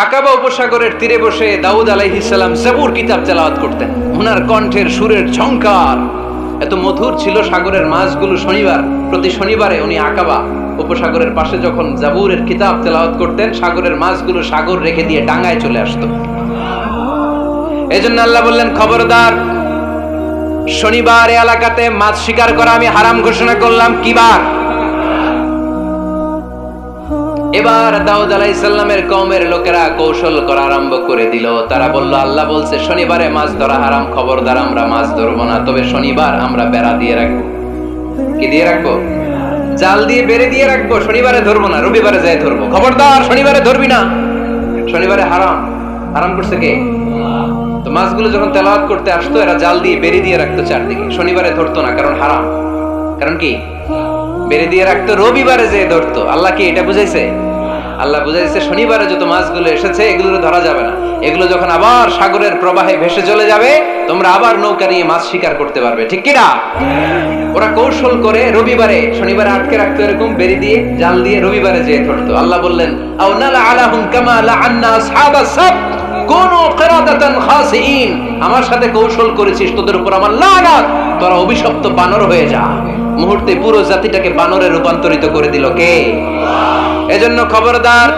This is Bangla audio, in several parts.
আকাবা উপসাগরের তীরে বসে দাউদ আলাইহিস সালাম জাবুর কিতাব তেলাওয়াত করতেন। ওনার কণ্ঠের সুরের ঝংকার এত মধুর ছিল, সাগরের মাছগুলো প্রতি শনিবারে উনি আকাবা উপসাগরের পাশে যখন জাবুরের কিতাব তেলাওয়াত করতেন, সাগরের মাছগুলো সাগর রেখে দিয়ে ডাঙায় চলে আসতো। এজন্য আল্লাহ বললেন, খবরদার, শনিবার এলাকাতে মাছ শিকার করা আমি হারাম ঘোষণা করলাম। কি বার? এবার দাউদ আলাইহিস সালামের কওমের লোকেরা কৌশল করা আরম্ভ করে দিল। তারা বলল, আল্লাহ বলছে শনিবারে মাছ ধরা হারাম, খবরদার আমরা মাছ ধরবো না, তবে শনিবার আমরা বেড়া দিয়ে রাখবো। কি দিয়ে রাখবো? জাল দিয়ে বেড়ে দিয়ে রাখবো। শনিবারে ধরবো না, রবিবারে যাই ধরবো। খবরদার, শনিবারে ধরবি না, শনিবারে হারাম। হারাম করছে কে? তো মাছগুলো যখন তেলাওয়াত করতে আসতো, এরা জাল দিয়ে বেড়ে দিয়ে রাখতো চারদিকে, শনিবারে ধরতো না, কারণ হারাম। কারণ কি? বেড়ে দিয়ে রাখতো, রবিবারে যে ধরতো। আল্লাহ কি এটা বুঝাইছে? আল্লাহ বুঝাইছে শনিবারে যত মাছগুলো এসেছে এগুলো ধরা যাবে না, এগুলো যখন আবার সাগরের প্রবাহে ভেসে চলে যাবে, তোমরা আবার নৌকা নিয়ে মাছ শিকার করতে পারবে। ঠিক কিনা? ওরা কৌশল করে রবিবারে শনিবারে আটকে রাখতো, এরকম বেড়ে দিয়ে জাল দিয়ে রবিবারে যেয়ে ধরতো। আল্লাহ বললেন, আও নালা আলাহুম কামা লাআন্না আসহাবাস সাবত কুনু কিরাদাতান খাসিইন। আমার সাথে কৌশল করেছিস, তোদের উপর আমার লানাত, তোরা অভিশপ্ত বানর হয়ে যা। মুহূর্তে পুরো জাতিটাকে বানরে রূপান্তরিত করে দিল কে? এজন্য খবরদার,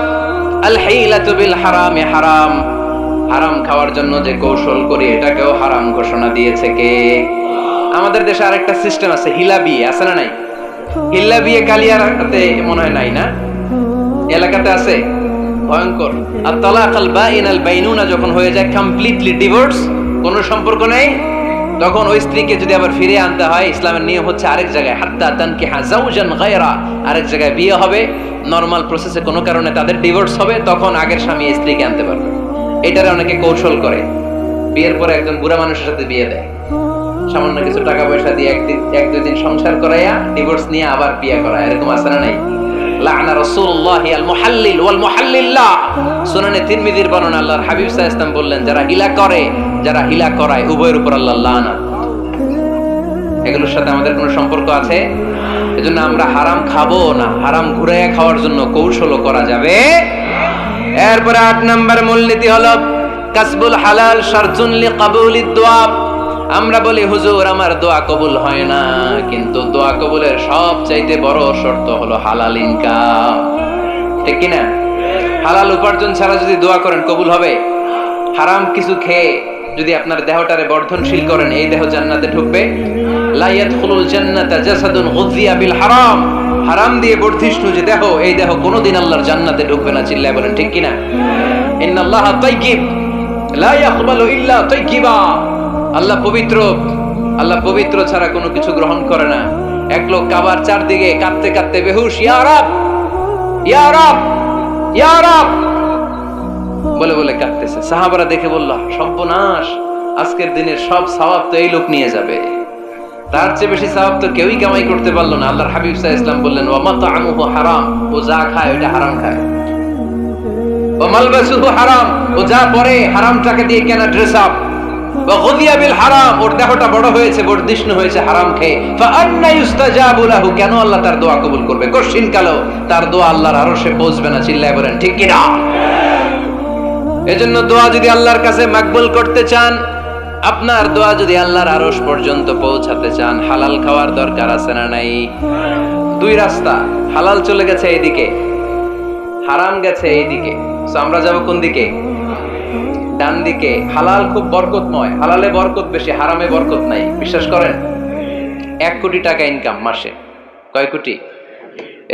আল হিলাতু বিল হারামে হারাম। হারাম খাওয়ার জন্য যে কৌশল করি এটাকেও হারাম ঘোষণা দিয়েছে কে? আমাদের দেশে আরেকটা সিস্টেম আছে, হিলা বিয়ে আছে না নাই? হিলা বিয়ে কালিয়ারাতে মনে হয় নাই না? এলাকাতে আছে, ভয়ঙ্কর। আর তালাক আল বাইন আল বাইনুনা যখন হয়ে যায় কমপ্লিটলি ডিভোর্স, কোনো সম্পর্ক নেই, তখন ওই স্ত্রীকে যদি আবার ফিরে আনতে হয়, ইসলামের নিয়ম হচ্ছে আরেক জায়গায় হাত্তা তানকিহা যাওজান গায়রা, আরেক জায়গায় বিয়ে হবে, নরমাল প্রসেসে কোনো কারণে তাদের ডিভোর্স হবে, তখন আগের স্বামী স্ত্রীকে আনতে পারবে। এটারে অনেকে কৌশল করে, বিয়ের পরে একজন বুড়া মানুষের সাথে বিয়ে দেয়, সামান্য কিছু টাকা পয়সা দিয়ে এক দুই দিন সংসার করাইয়া ডিভোর্স নিয়ে আবার বিয়ে করায়। এরকম আছে না নাই? লাআনা রাসূলুল্লাহি আল মুহাল্লিল ওয়াল মুহাল্লিল্লাহ। সুনানে তিরমিজির বর্ণনা, আল্লাহর হাবিব সাল্লাল্লাহু আলাইহি ওয়াসাল্লাম বললেন, যারা হিলা করে, যারা হিলা করায়, উভয়ের উপর আল্লাহর লানাত। এগুলোর সাথে আমাদের কোনো সম্পর্ক আছে? এজন্য আমরা হারাম খাবো না, হারাম ঘুরাইয়া খাওয়ার জন্য কৌশলও করা যাবে। এরপরে 8 নম্বর মূলনীতি হলো কাসবুল হালাল শারতুন লিকাবুলিদ দুআ। আমরা বলি, হুজুর আমার দোয়া কবুল হয় না, কিন্তু দোয়া কবুলের সবচাইতে বড় শর্ত হলো হালাল ইনকাম। ঠিক কি না? হালাল উপার্জন ছাড়া যদি দোয়া করেন কবুল হবে? হারাম কিছু খেয়ে যদি আপনার দেহটারে বর্ধনশীল করেন, এই দেহ জান্নাতে ঢুকবে? লা ইয়াদখুলুল জান্নাতা জাসাদুন গুযিয়া বিল হারাম। হারাম দিয়ে বর্ধিষ্ণু যে দেহ, এই দেহ কোনোদিন আল্লাহর জান্নাতে ঢুকবে না। চিল্লায় বলেন ঠিক কি না? ইন্নাল্লাহা তাইয়্যিব লা ইয়াকবালু ইল্লা তাইয়্যিবা। আল্লাহ পবিত্র, আল্লাহ পবিত্র ছাড়া কোনো কিছু গ্রহণ করে না। এক লোক কাবার চারদিকে কাঁদতে কাঁদতে বেহুশ, ইয়া রাব, ইয়া রাব, ইয়া রাব বলে বলে কাঁদতেছে। সাহাবারা দেখে বলল, সর্বনাশ, আজকের দিনের সব সওয়াব তো এই লোক নিয়ে যাবে, তার চেয়ে বেশি সওয়াব তো কেউই কামাই করতে পারলো না। আল্লাহর হাবিব সাল্লাল্লাহু আলাইহি ওয়াসাল্লাম বললেন, ওয়া মাতআমুহু হারাম, ও যা খায় ওটা হারাম খায়। ওয়া মালবাসুহু হারাম, ও যা পরে হারাম টাকা দিয়ে কেনা ড্রেস আপ। ওয়া গুযিয়া বিল হারাম, ওর দেহটা বড় হয়েছে, বর্ধিষ্ণু হয়েছে হারাম খেয়ে। ফাআন্না ইউস্তাজাবু লাহু, কেন আল্লাহ তার দোয়া কবুল করবে? কঠিন কালো তার দোয়া আল্লাহর আরশে পৌঁছবে না। চিল্লায় বলেন ঠিক কি না? এজন্য দোয়া যদি আল্লাহর কাছে মাকবুল করতে চান, আপনার দোয়া যদি আল্লাহর আরশ পর্যন্ত পৌঁছাতে চান, হালাল খাওয়ার দরকার আছে না নাই? দুই রাস্তা, হালাল চলে গেছে এইদিকে, হারাম গেছে এইদিকে, সো আমরা যাব কোন দিকে? ডান দিকে। হালাল খুব বরকতময়, হালালে বরকত বেশি, হারামে বরকত নাই। বিশ্বাস করেন? 1 কোটি টাকা ইনকাম মাসে। কয় কোটি?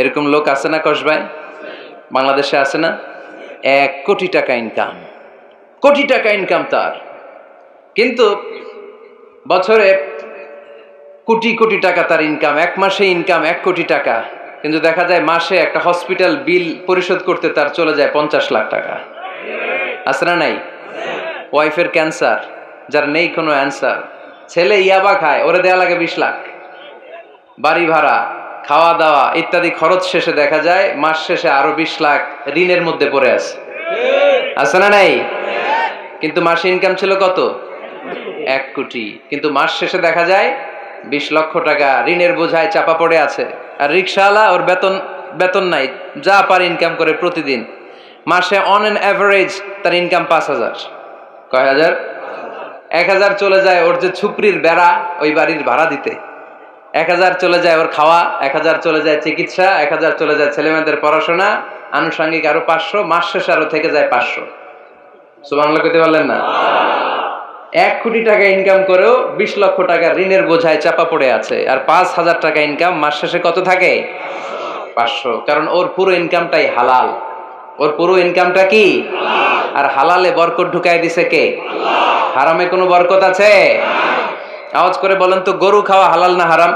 এরকম লোক আছে না কসবায়? বাংলাদেশে আছে না? 1 কোটি টাকা ইনকাম, কোটি টাকা ইনকাম তার, কিন্তু বছরে কোটি কোটি টাকা তার ইনকাম, 1 মাসে ইনকাম 1 কোটি টাকা, কিন্তু দেখা যায় মাসে একটা হসপিটাল বিল পরিশোধ করতে তার চলে যায় 50 লাখ টাকা। আছে না নাই? ওয়াইফের ক্যান্সার, যার নেই কোনো অ্যান্সার, ছেলে ইয়াবা খায়, ওরে দেয়া লাগে 20 লাখ। বাড়ি ভাড়া, খাওয়া দাওয়া ইত্যাদি খরচ শেষে দেখা যায় মাস শেষে আরো 20 লাখ ঋণের মধ্যে পড়ে আছে। আছে না নাই? কিন্তু মাসে ইনকাম ছিল কত? 1 কোটি, কিন্তু মাস শেষে দেখা যায় 20 লক্ষ টাকা ঋণের বোঝায় চাপা পড়ে আছে। আর রিকশাওয়ালা, ওর বেতন নাই, যা পারে ইনকাম করে প্রতিদিন। মাসে অন অ্যান অ্যাভারেজ তার ইনকাম 5,000। কয় হাজার? 1,000 চলে যায় ওর যে ছুপরির বেড়া ওই বাড়ির ভাড়া দিতে, 1,000 চলে যায় ওর খাওয়া, 1,000 চলে যায় চিকিৎসা, 1,000 চলে যায় ছেলেমেয়েদের পড়াশোনা, আনুষঙ্গিক আরো 500, মাস শেষে আরো থেকে যায় 500। সুবহানাল্লাহ কইতে পারলেন না? 1 কোটি টাকা ইনকাম করেও 20 লক্ষ টাকা ঋণের বোঝায় চাপা পড়ে আছে, আর 5,000 টাকা ইনকাম, মাস শেষে কত থাকে? 500। কারণ ওর পুরো ইনকামটাই হালাল। ওর পুরো ইনকামটা কি? আর হালালে বরকত ঢুকাই দিছে কে? হারামে কোনো বরকত আছে? আওয়াজ করে বলেন তো, গরু খাওয়া হালাল না হারাম?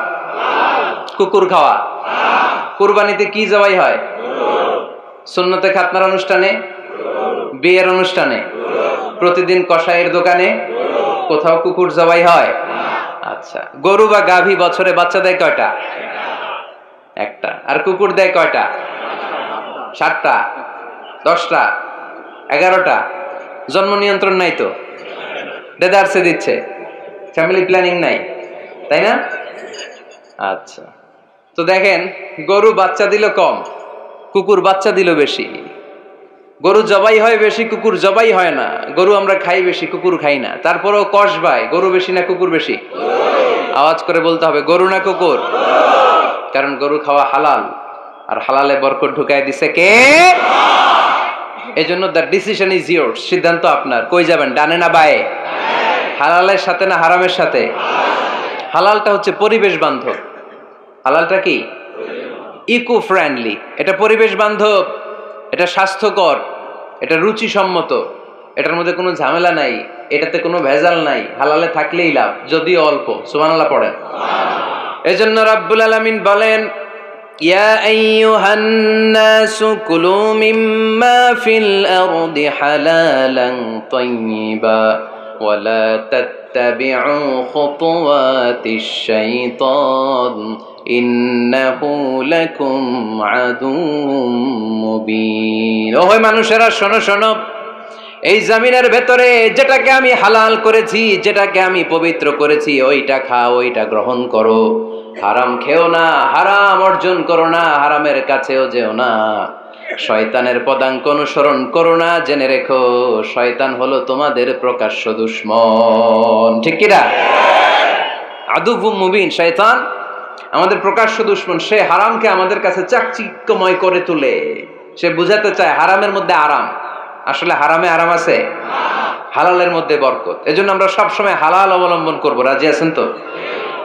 কুকুর খাওয়া? কুরবানিতে কি জবাই হয়? সুন্নতে খাতনার অনুষ্ঠানে, বিয়ের অনুষ্ঠানে, প্রতিদিন কসাইয়ের দোকানে কোথাও কুকুর জবাই হয়? আচ্ছা, গরু বা গাভী বছরে বাচ্চা দেয় কয়টা? একটা। আর কুকুর দেয় কয়টা? 7টা, 10টা, 11টা। জন্ম নিয়ন্ত্রণ নাই তো, দেদারসে দিচ্ছে, ফ্যামিলি প্ল্যানিং নাই, তাই না? আচ্ছা, তো দেখেন, গরু বাচ্চা দিল কম, কুকুর বাচ্চা দিল বেশি। গরু জবাই হয় বেশি, কুকুর জবাই হয় না। গরু আমরা খাই বেশি, কুকুর খাই না। তারপরেও কসবায় গরু বেশি না কুকুর বেশি? আওয়াজ করে বলতে হবে, গরু না কুকুর? কারণ গরু খাওয়া হালাল, আর হালালে বরকত ঢুকাই দিছে কে? এজন্য দ্য ডিসিশন ইজ ইয়োরস, সিদ্ধান্ত আপনার। কই যাবেন, ডানে না বায়ে? হালালের সাথে না হারামের সাথে? হালালটা হচ্ছে পরিবেশ বান্ধব। হালালটা কি? Eco friendly. এটা পরিবেশ বান্ধব, এটা স্বাস্থ্যকর, এটা রুচিসম্মত, এটার মধ্যে কোনো ঝামেলা নাই, এটাতে কোনো ভেজাল নাই। হালালে থাকলেই লাভ, যদিও অল্প। সুবহানাল্লাহ পড়েন। এজন্য রাব্বুল আলামিন বলেন, ইয়া আইয়ুহান নাসু কুলু মিম্মা ফিল আরদি হালালান তাইয়্যিবা ওয়া লা তাত্তাবিউ খুতুওয়াতিশ শাইতান ইন্নাহু লাকুম আদুউম মুবিন। ওহে মানুষেরা, শোনো শোনো, এই জমিনের ভেতরে যেটাকে আমি হালাল করেছি, যেটাকে আমি পবিত্র করেছি, ওইটা খাও, ওইটা গ্রহণ করো। হারাম খেও না, হারাম অর্জন করো না, হারামের কাছেও যেও না। শয়তানের পদাঙ্ক অনুসরণ করো না। জেনে রেখো, শয়তান হলো তোমাদের প্রকাশ্য দুশমন। ঠিক কি না? আদুউম মুবিন। শয়তান আমাদের প্রকাশ্য দুশমন। সে হারামকে আমাদের কাছে চাকচিক্যময় করে তুলে। সে বুঝাতে চায় হারামের মধ্যে আরাম। আসলে হারামে আরাম আছে, হালালের মধ্যে বরকত। এজন্য আমরা সবসময় হালাল অবলম্বন করব। রাজি আছেন তো?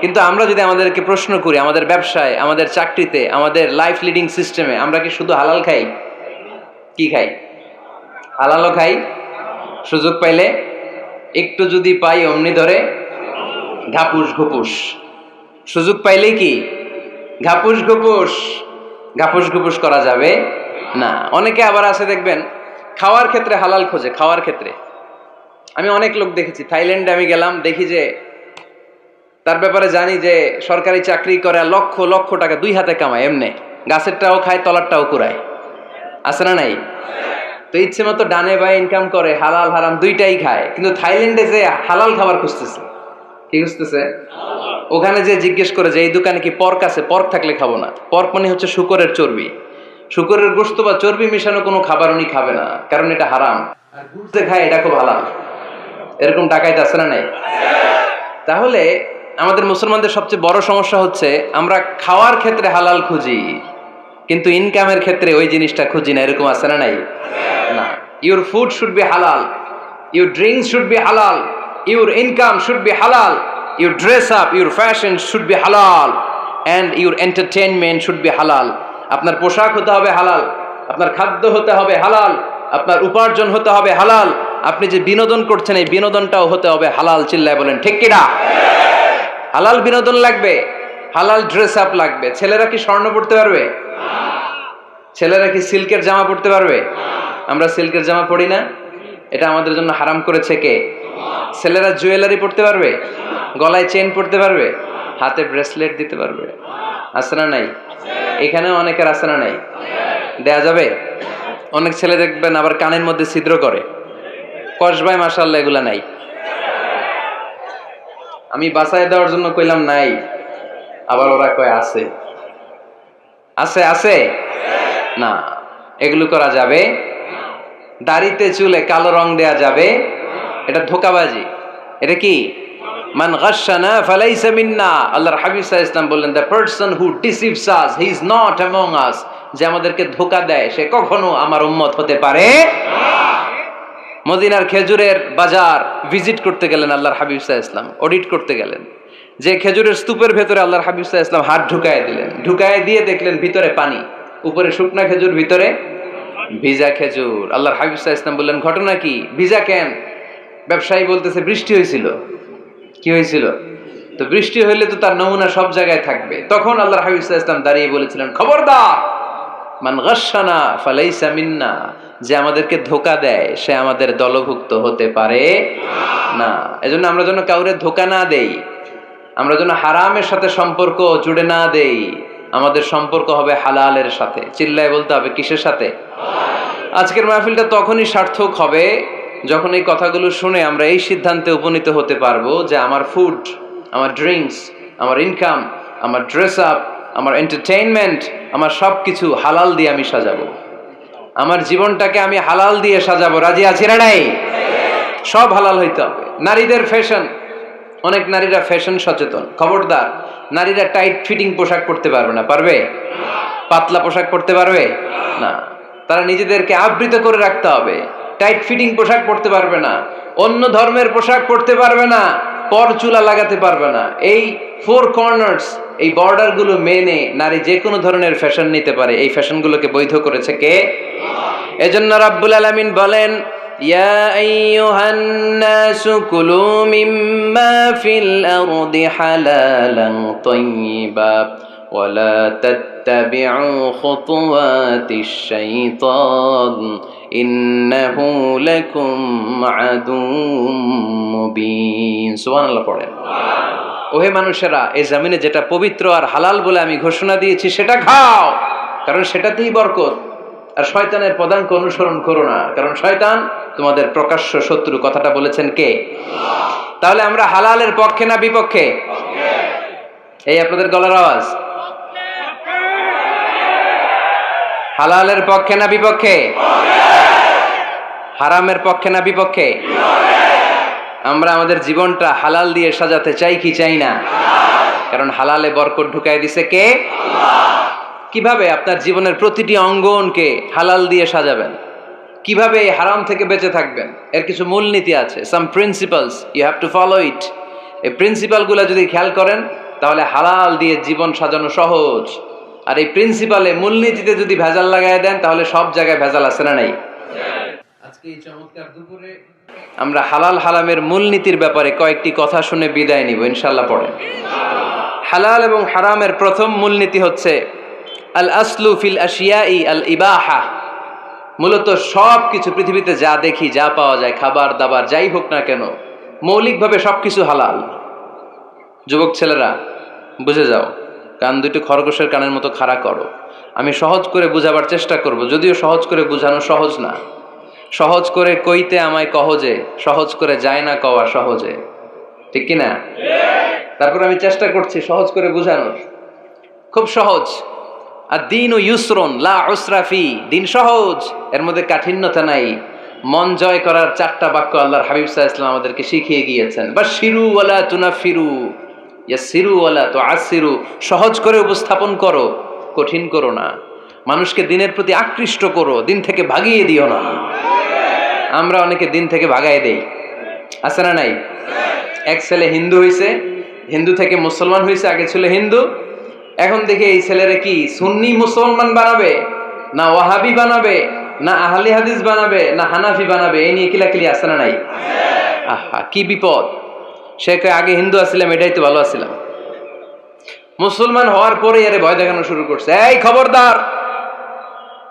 কিন্তু আমরা যদি আমাদেরকে প্রশ্ন করি, আমাদের ব্যবসায়, আমাদের চাকরিতে, আমাদের লাইফ লিডিং সিস্টেমে আমরা কি শুধু হালাল খাই? কি খাই? হালালও খাই, সুযোগ পাইলে একটু যদি পাই অমনি ধরে ঘাপুস ঘুপুস। সুযোগ পাইলেই কি ঘাপুস ঘুপুস? ঘাপুস ঘুপুস করা যাবে না। অনেকে আবার আছে দেখবেন, খাওয়ার ক্ষেত্রে হালাল খোঁজে। খাওয়ার ক্ষেত্রে আমি অনেক লোক দেখেছি। থাইল্যান্ডে আমি গেলাম, দেখি যে তার ব্যাপারে জানি যে সরকারি চাকরি করে, লক্ষ লক্ষ টাকা 2 হাতে কামায়। এমনি গাছেরটাও খায়, তলারটাও কুড়ায়। আছে না নাই? তো ইচ্ছে মতো ডানে বায়ে ইনকাম করে, হালাল হারাম দুইটাই খায়। কিন্তু থাইল্যান্ডে যে হালাল খাবার খুঁজতেছে। কি খুঁজতেছে? ওখানে যে জিজ্ঞেস করে যে এই দোকানে কি পর্ক আছে? পর্ক থাকলে খাবো না। পর্ক মানে হচ্ছে শুকরের চর্বি। শুকরের গোশত বা চর্বি মিশানো কোনো খাবার উনি খাবে না, কারণ এটা হারাম। আর ঘুরতে খায়, এটা খুব হালাল। এরকম ডাকাইত আছে না নাই? তাহলে আমাদের মুসলমানদের সবচেয়ে বড় সমস্যা হচ্ছে আমরা খাওয়ার ক্ষেত্রে হালাল খুঁজি, কিন্তু ইনকামের ক্ষেত্রে ওই জিনিসটা খুঁজি না। এরকম আছে না নাই? না। ইউর ফুড শুড বি হালাল, ইউর ড্রিঙ্কস শুড বি হালাল, ইউর ইনকাম শুড বি হালাল, your dress up, your fashion should be হালাল, and your entertainment should be হালাল। আপনার পোশাক হতে হবে হালাল, আপনার খাদ্য হতে হবে হালাল, আপনার উপার্জন হতে হবে হালাল, আপনি যে বিনোদন করছেন এই বিনোদনটাও হতে হবে হালাল। চিল্লায় বলেন ঠিক কিনা? হালাল বিনোদন লাগবে, হালাল ড্রেস আপ লাগবে। ছেলেরা কি স্বর্ণ পড়তে পারবে? ছেলেরা কি সিল্কের জামা পড়তে পারবে? আমরা সিল্কের জামা পরি না, এটা আমাদের জন্য হারাম করেছে কে? ছেলেরা জুয়েলারি পড়তে পারবে? গলায় চেন পড়তে পারবে? হাতে ব্রেসলেট দিতে পারবে? আছে না নাই? এখানেও অনেকের আছে না নাই? দেয়া যাবে? অনেক ছেলে দেখবেন আবার কানের মধ্যে ছিদ্র করে। কসবায় মাশাআল্লাহ এগুলা নাই। আমি বাঁচায় দেওয়ার জন্য কইলাম নাই, আবার ওরা কয় আছে। আছে আছে না, এগুলো করা যাবে দাড়িতে চুলে কালো রং দেয়া যাবে, এটা ধোঁকাবাজি। এটা কি? মান গাশশানা ফালাইসা মিন্না। আল্লাহর হাবিব সাল্লাল্লাহু আলাইহি ওয়াসাল্লাম বললেন, the person who deceives us he is not among আস। যে আমাদেরকে ধোঁকা দেয় সে কখনো আমার উম্মত হতে পারে না। মদিনার খেজুরের বাজার ভিজিট করতে গেলেন আল্লাহর হাবিব সাল্লাল্লাহু আলাইহি ওয়াসাল্লাম, অডিট করতে গেলেন। যে খেজুরের স্তূপের ভেতরে আল্লাহর হাবিব সাল্লাল্লাহু আলাইহি ওয়াসাল্লাম হাত ঢুকায় দিলেন, ঢুকায় দিয়ে দেখলেন ভিতরে পানি, উপরে শুকনা খেজুর, ভিতরে ভিজা খেজুর। আল্লাহর হাবিব সাল্লাল্লাহু আলাইহি ওয়াসাল্লাম বললেন, ঘটনা কি? ভিজা কেন? ব্যবসায়ী বলতেছে, বৃষ্টি হয়েছিল। কি হয়েছিল? তো বৃষ্টি হইলে তো তার নমুনা সব জায়গায় থাকবে। তখন আল্লাহর হাবিব সাল্লাল্লাহু আলাইহি ওয়াসাল্লাম দাঁড়িয়ে বলেছিলেন, খবরদার, মান গাশশানা ফালাইসা মিন্না। যে আমাদেরকে ধোঁকা দেয় সে আমাদের দলভুক্ত হতে পারে না। এজন্য আমরা যেন কাউরে ধোঁকা না দেই, আমরা যেন হারামের সাথে সম্পর্ক জুড়ে না দেই। আমাদের সম্পর্ক হবে হালালের সাথে। চিল্লায় বলতে হবে, কিসের সাথে? আজকের মাহফিলটা তখনই সার্থক হবে যখন এই কথাগুলো শুনে আমরা এই সিদ্ধান্তে উপনীত হতে পারবো যে আমার ফুড, আমার ড্রিঙ্কস, আমার ইনকাম, আমার ড্রেস আপ, আমার এন্টারটেইনমেন্ট, আমার সব কিছু হালাল দিয়ে আমি সাজাবো। আমার জীবনটাকে আমি হালাল দিয়ে সাজাবো। রাজি আছি না নাই? সব হালাল হইতে হবে। নারীদের ফ্যাশন, অনেক নারীরা ফ্যাশন সচেতন। খবরদার, নারীরা টাইট ফিটিং পোশাক পরতে পারবে না। পারবে? পাতলা পোশাক পরতে পারবে না। তারা নিজেদেরকে আবৃত করে রাখতে হবে। টাইট ফিটিং পোশাক পরতে পারবে না, অন্য ধর্মের পোশাক পরতে পারবে না, পর চুলা লাগাতে পারবে না। এই ফোর কর্নার্স, এই বর্ডার গুলো মেনে নারী যে কোনো ধরনের ফ্যাশন নিতে পারে। এই ফ্যাশনগুলোকে বৈধ করেছে কে? এজন্য রাব্বুল আলামিন বলেন, ইয়া আইয়ুহান নাসু কুলু মিম্মা ফিল আরদি হালালান তাইয়্যিবা ওয়ালা তাত্তাবিউ খুতুওয়াতিশ শাইতান ইন্নাহু লাকুম আদুউম মুবিন। সুবহানাল্লাহ পড়েন। ওহে মানুষেরা, এই জমিনে যেটা পবিত্র আর হালাল বলে আমি ঘোষণা দিয়েছি সেটা খাও, কারণ সেটাতেই বরকত। আর শয়তানের পদাঙ্ক অনুসরণ করো না, কারণ শয়তান তোমাদের প্রকাশ্য শত্রু। কথাটা বলেছেন কে? তাহলে আমরা হালালের পক্ষে না বিপক্ষে? এই আপনাদের গলার আওয়াজ। হালালের পক্ষে না বিপক্ষে? হারামের পক্ষে না বিপক্ষে? আমরা আমাদের জীবনটা হালাল দিয়ে সাজাতে চাই কি চাই না? কারণ হালালে বরকত ঢুকাই দিছে কে? কিভাবে আপনার জীবনের প্রতিটি অঙ্গনকে হালাল দিয়ে সাজাবেন? কিভাবে এই হারাম থেকে বেঁচে থাকবেন? এর কিছু মূলনীতি আছে, some principles, you have to follow it. এই প্রিন্সিপালগুলো যদি খেয়াল করেন তাহলে হালাল দিয়ে জীবন সাজানো সহজ। আর এই প্রিন্সিপালে, মূলনীতিতে যদি ভেজাল লাগায় দেন তাহলে সব জায়গায় ভেজাল আছে না নাই? আজকে এই চমৎকার দুপুরে আমরা হালাল হারামের মূলনীতির ব্যাপারে কয়েকটি কথা শুনে বিদায় নিব ইনশাআল্লাহ। পড়েন। হালাল এবং হারামের প্রথম মূলনীতি হচ্ছে আল আসলু ফিল আশিয়াই আল ইবাহা। মূলত সব কিছু পৃথিবীতে যা দেখি, যা পাওয়া যায়, খাবার দাবার যাই হোক না কেন, মৌলিকভাবে সবকিছু হালাল। যুবক ছেলেরা বুঝে যাও, কান দুটো খরগোশের কানের মতো খাড়া করো। আমি সহজ করে বুঝাবার চেষ্টা করব, যদিও সহজ করে বুঝানো সহজ না। সহজ করে কইতে আমায় কহজে, সহজ করে যায় না কওয়া সহজে। ঠিক কিনা? তারপর আমি চেষ্টা করছি সহজ করে বুঝানোর। খুব সহজ। আর দিন ও ইউসরুন লা উসরা ফি। দিন সহজ, এর মধ্যে কাঠিন্যতা নাই। মন জয় করার 4টা বাক্য আল্লাহর হাবিব সাল্লাল্লাহু আলাইহি ওয়াসাল্লাম আমাদেরকে শিখিয়ে গিয়েছেন। বাশিরু ওয়ালা তুনাফিরু, ইয়াসিরু ওয়ালা তুআসিরু। সহজ করে উপস্থাপন করো, কঠিন করো না। মানুষকে দিনের প্রতি আকৃষ্ট করো, দিন থেকে ভাগিয়ে দিও না। আমরা অনেকে দিন থেকে ভাগাই দেই, আছে না নাই? এক ছেলে হিন্দু হইছে, হিন্দু থেকে মুসলমান হইছে, আগে ছিল হিন্দু, এখন দেখে এই ছেলেরা কি সুন্নি মুসলমান বানাবে, না ওয়াহাবি বানাবে, না আহলে হাদিস বানাবে, না হানাফি বানাবে, এই নিয়ে কিলাকিলি, আছে না নাই? আহা, কি বিপদ! সে আগে হিন্দু আছিলাম, এটাই তো ভালো আছিলাম। মুসলমান হওয়ার পরে এর ভয় দেখানো শুরু করছে, এই খবরদার,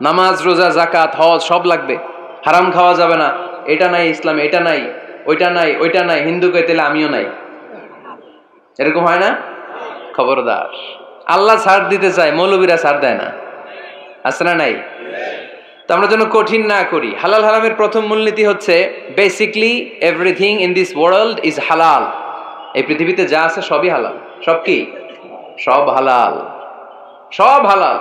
নামাজ রোজা জাকাত হজ সব লাগবে, হারাম খাওয়া যাবে না, এটা নাই ইসলাম, এটা নাই, ওইটা নাই, ওইটা নাই। হিন্দু কইতে আমিও নাই, এরকম হয় না? খবরদার, আল্লাহ ছাড় দিতে চায়, মৌলবীরা ছাড় দেয় না, আছে না নাই? তো আমরা যেন কঠিন না করি। হালাল হারামের প্রথম মূলনীতি হচ্ছে basically everything in this world is হালাল। এই পৃথিবীতে যা আছে সবই হালাল। সব কি? সব হালাল, সব হালাল,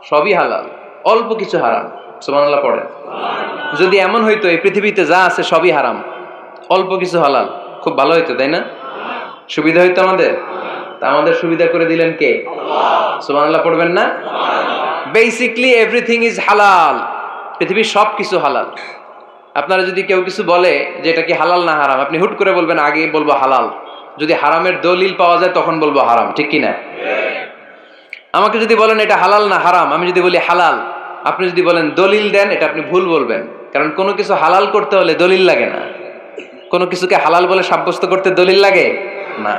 সবই হালাল, অল্প কিছু হারাম। সুবহানাল্লাহ পড়েন। যদি এমন হইতো এই পৃথিবীতে যা আছে সবই হারাম, অল্প কিছু হালাল, খুব ভালো হইতো, তাই না? সুবিধা হইতো আমাদের। তা আমাদের সুবিধা করে দিলেন কে? সুবহানাল্লাহ পড়বেন না? বেসিকলি এভরিথিং ইজ হালাল, পৃথিবীর সব কিছু হালাল। আপনারা যদি কেউ কিছু বলে যে এটা কি হালাল না হারাম, আপনি হুট করে বলবেন আগে বলবো হালাল, যদি হারামের দলিল পাওয়া যায় তখন বলবো হারাম, ঠিক কি না? আমাকে যদি বলেন এটা হালাল না হারাম, আমি যদি বলি হালাল, আপনি যদি বলেন দলিল দেন, এটা আপনি ভুল বলবেন। কারণ কোনো কিছু হালাল করতে হলে দলিল লাগে না। কোনো কিছুকে হালাল বলে সাব্যস্ত করতে দলিল লাগে না।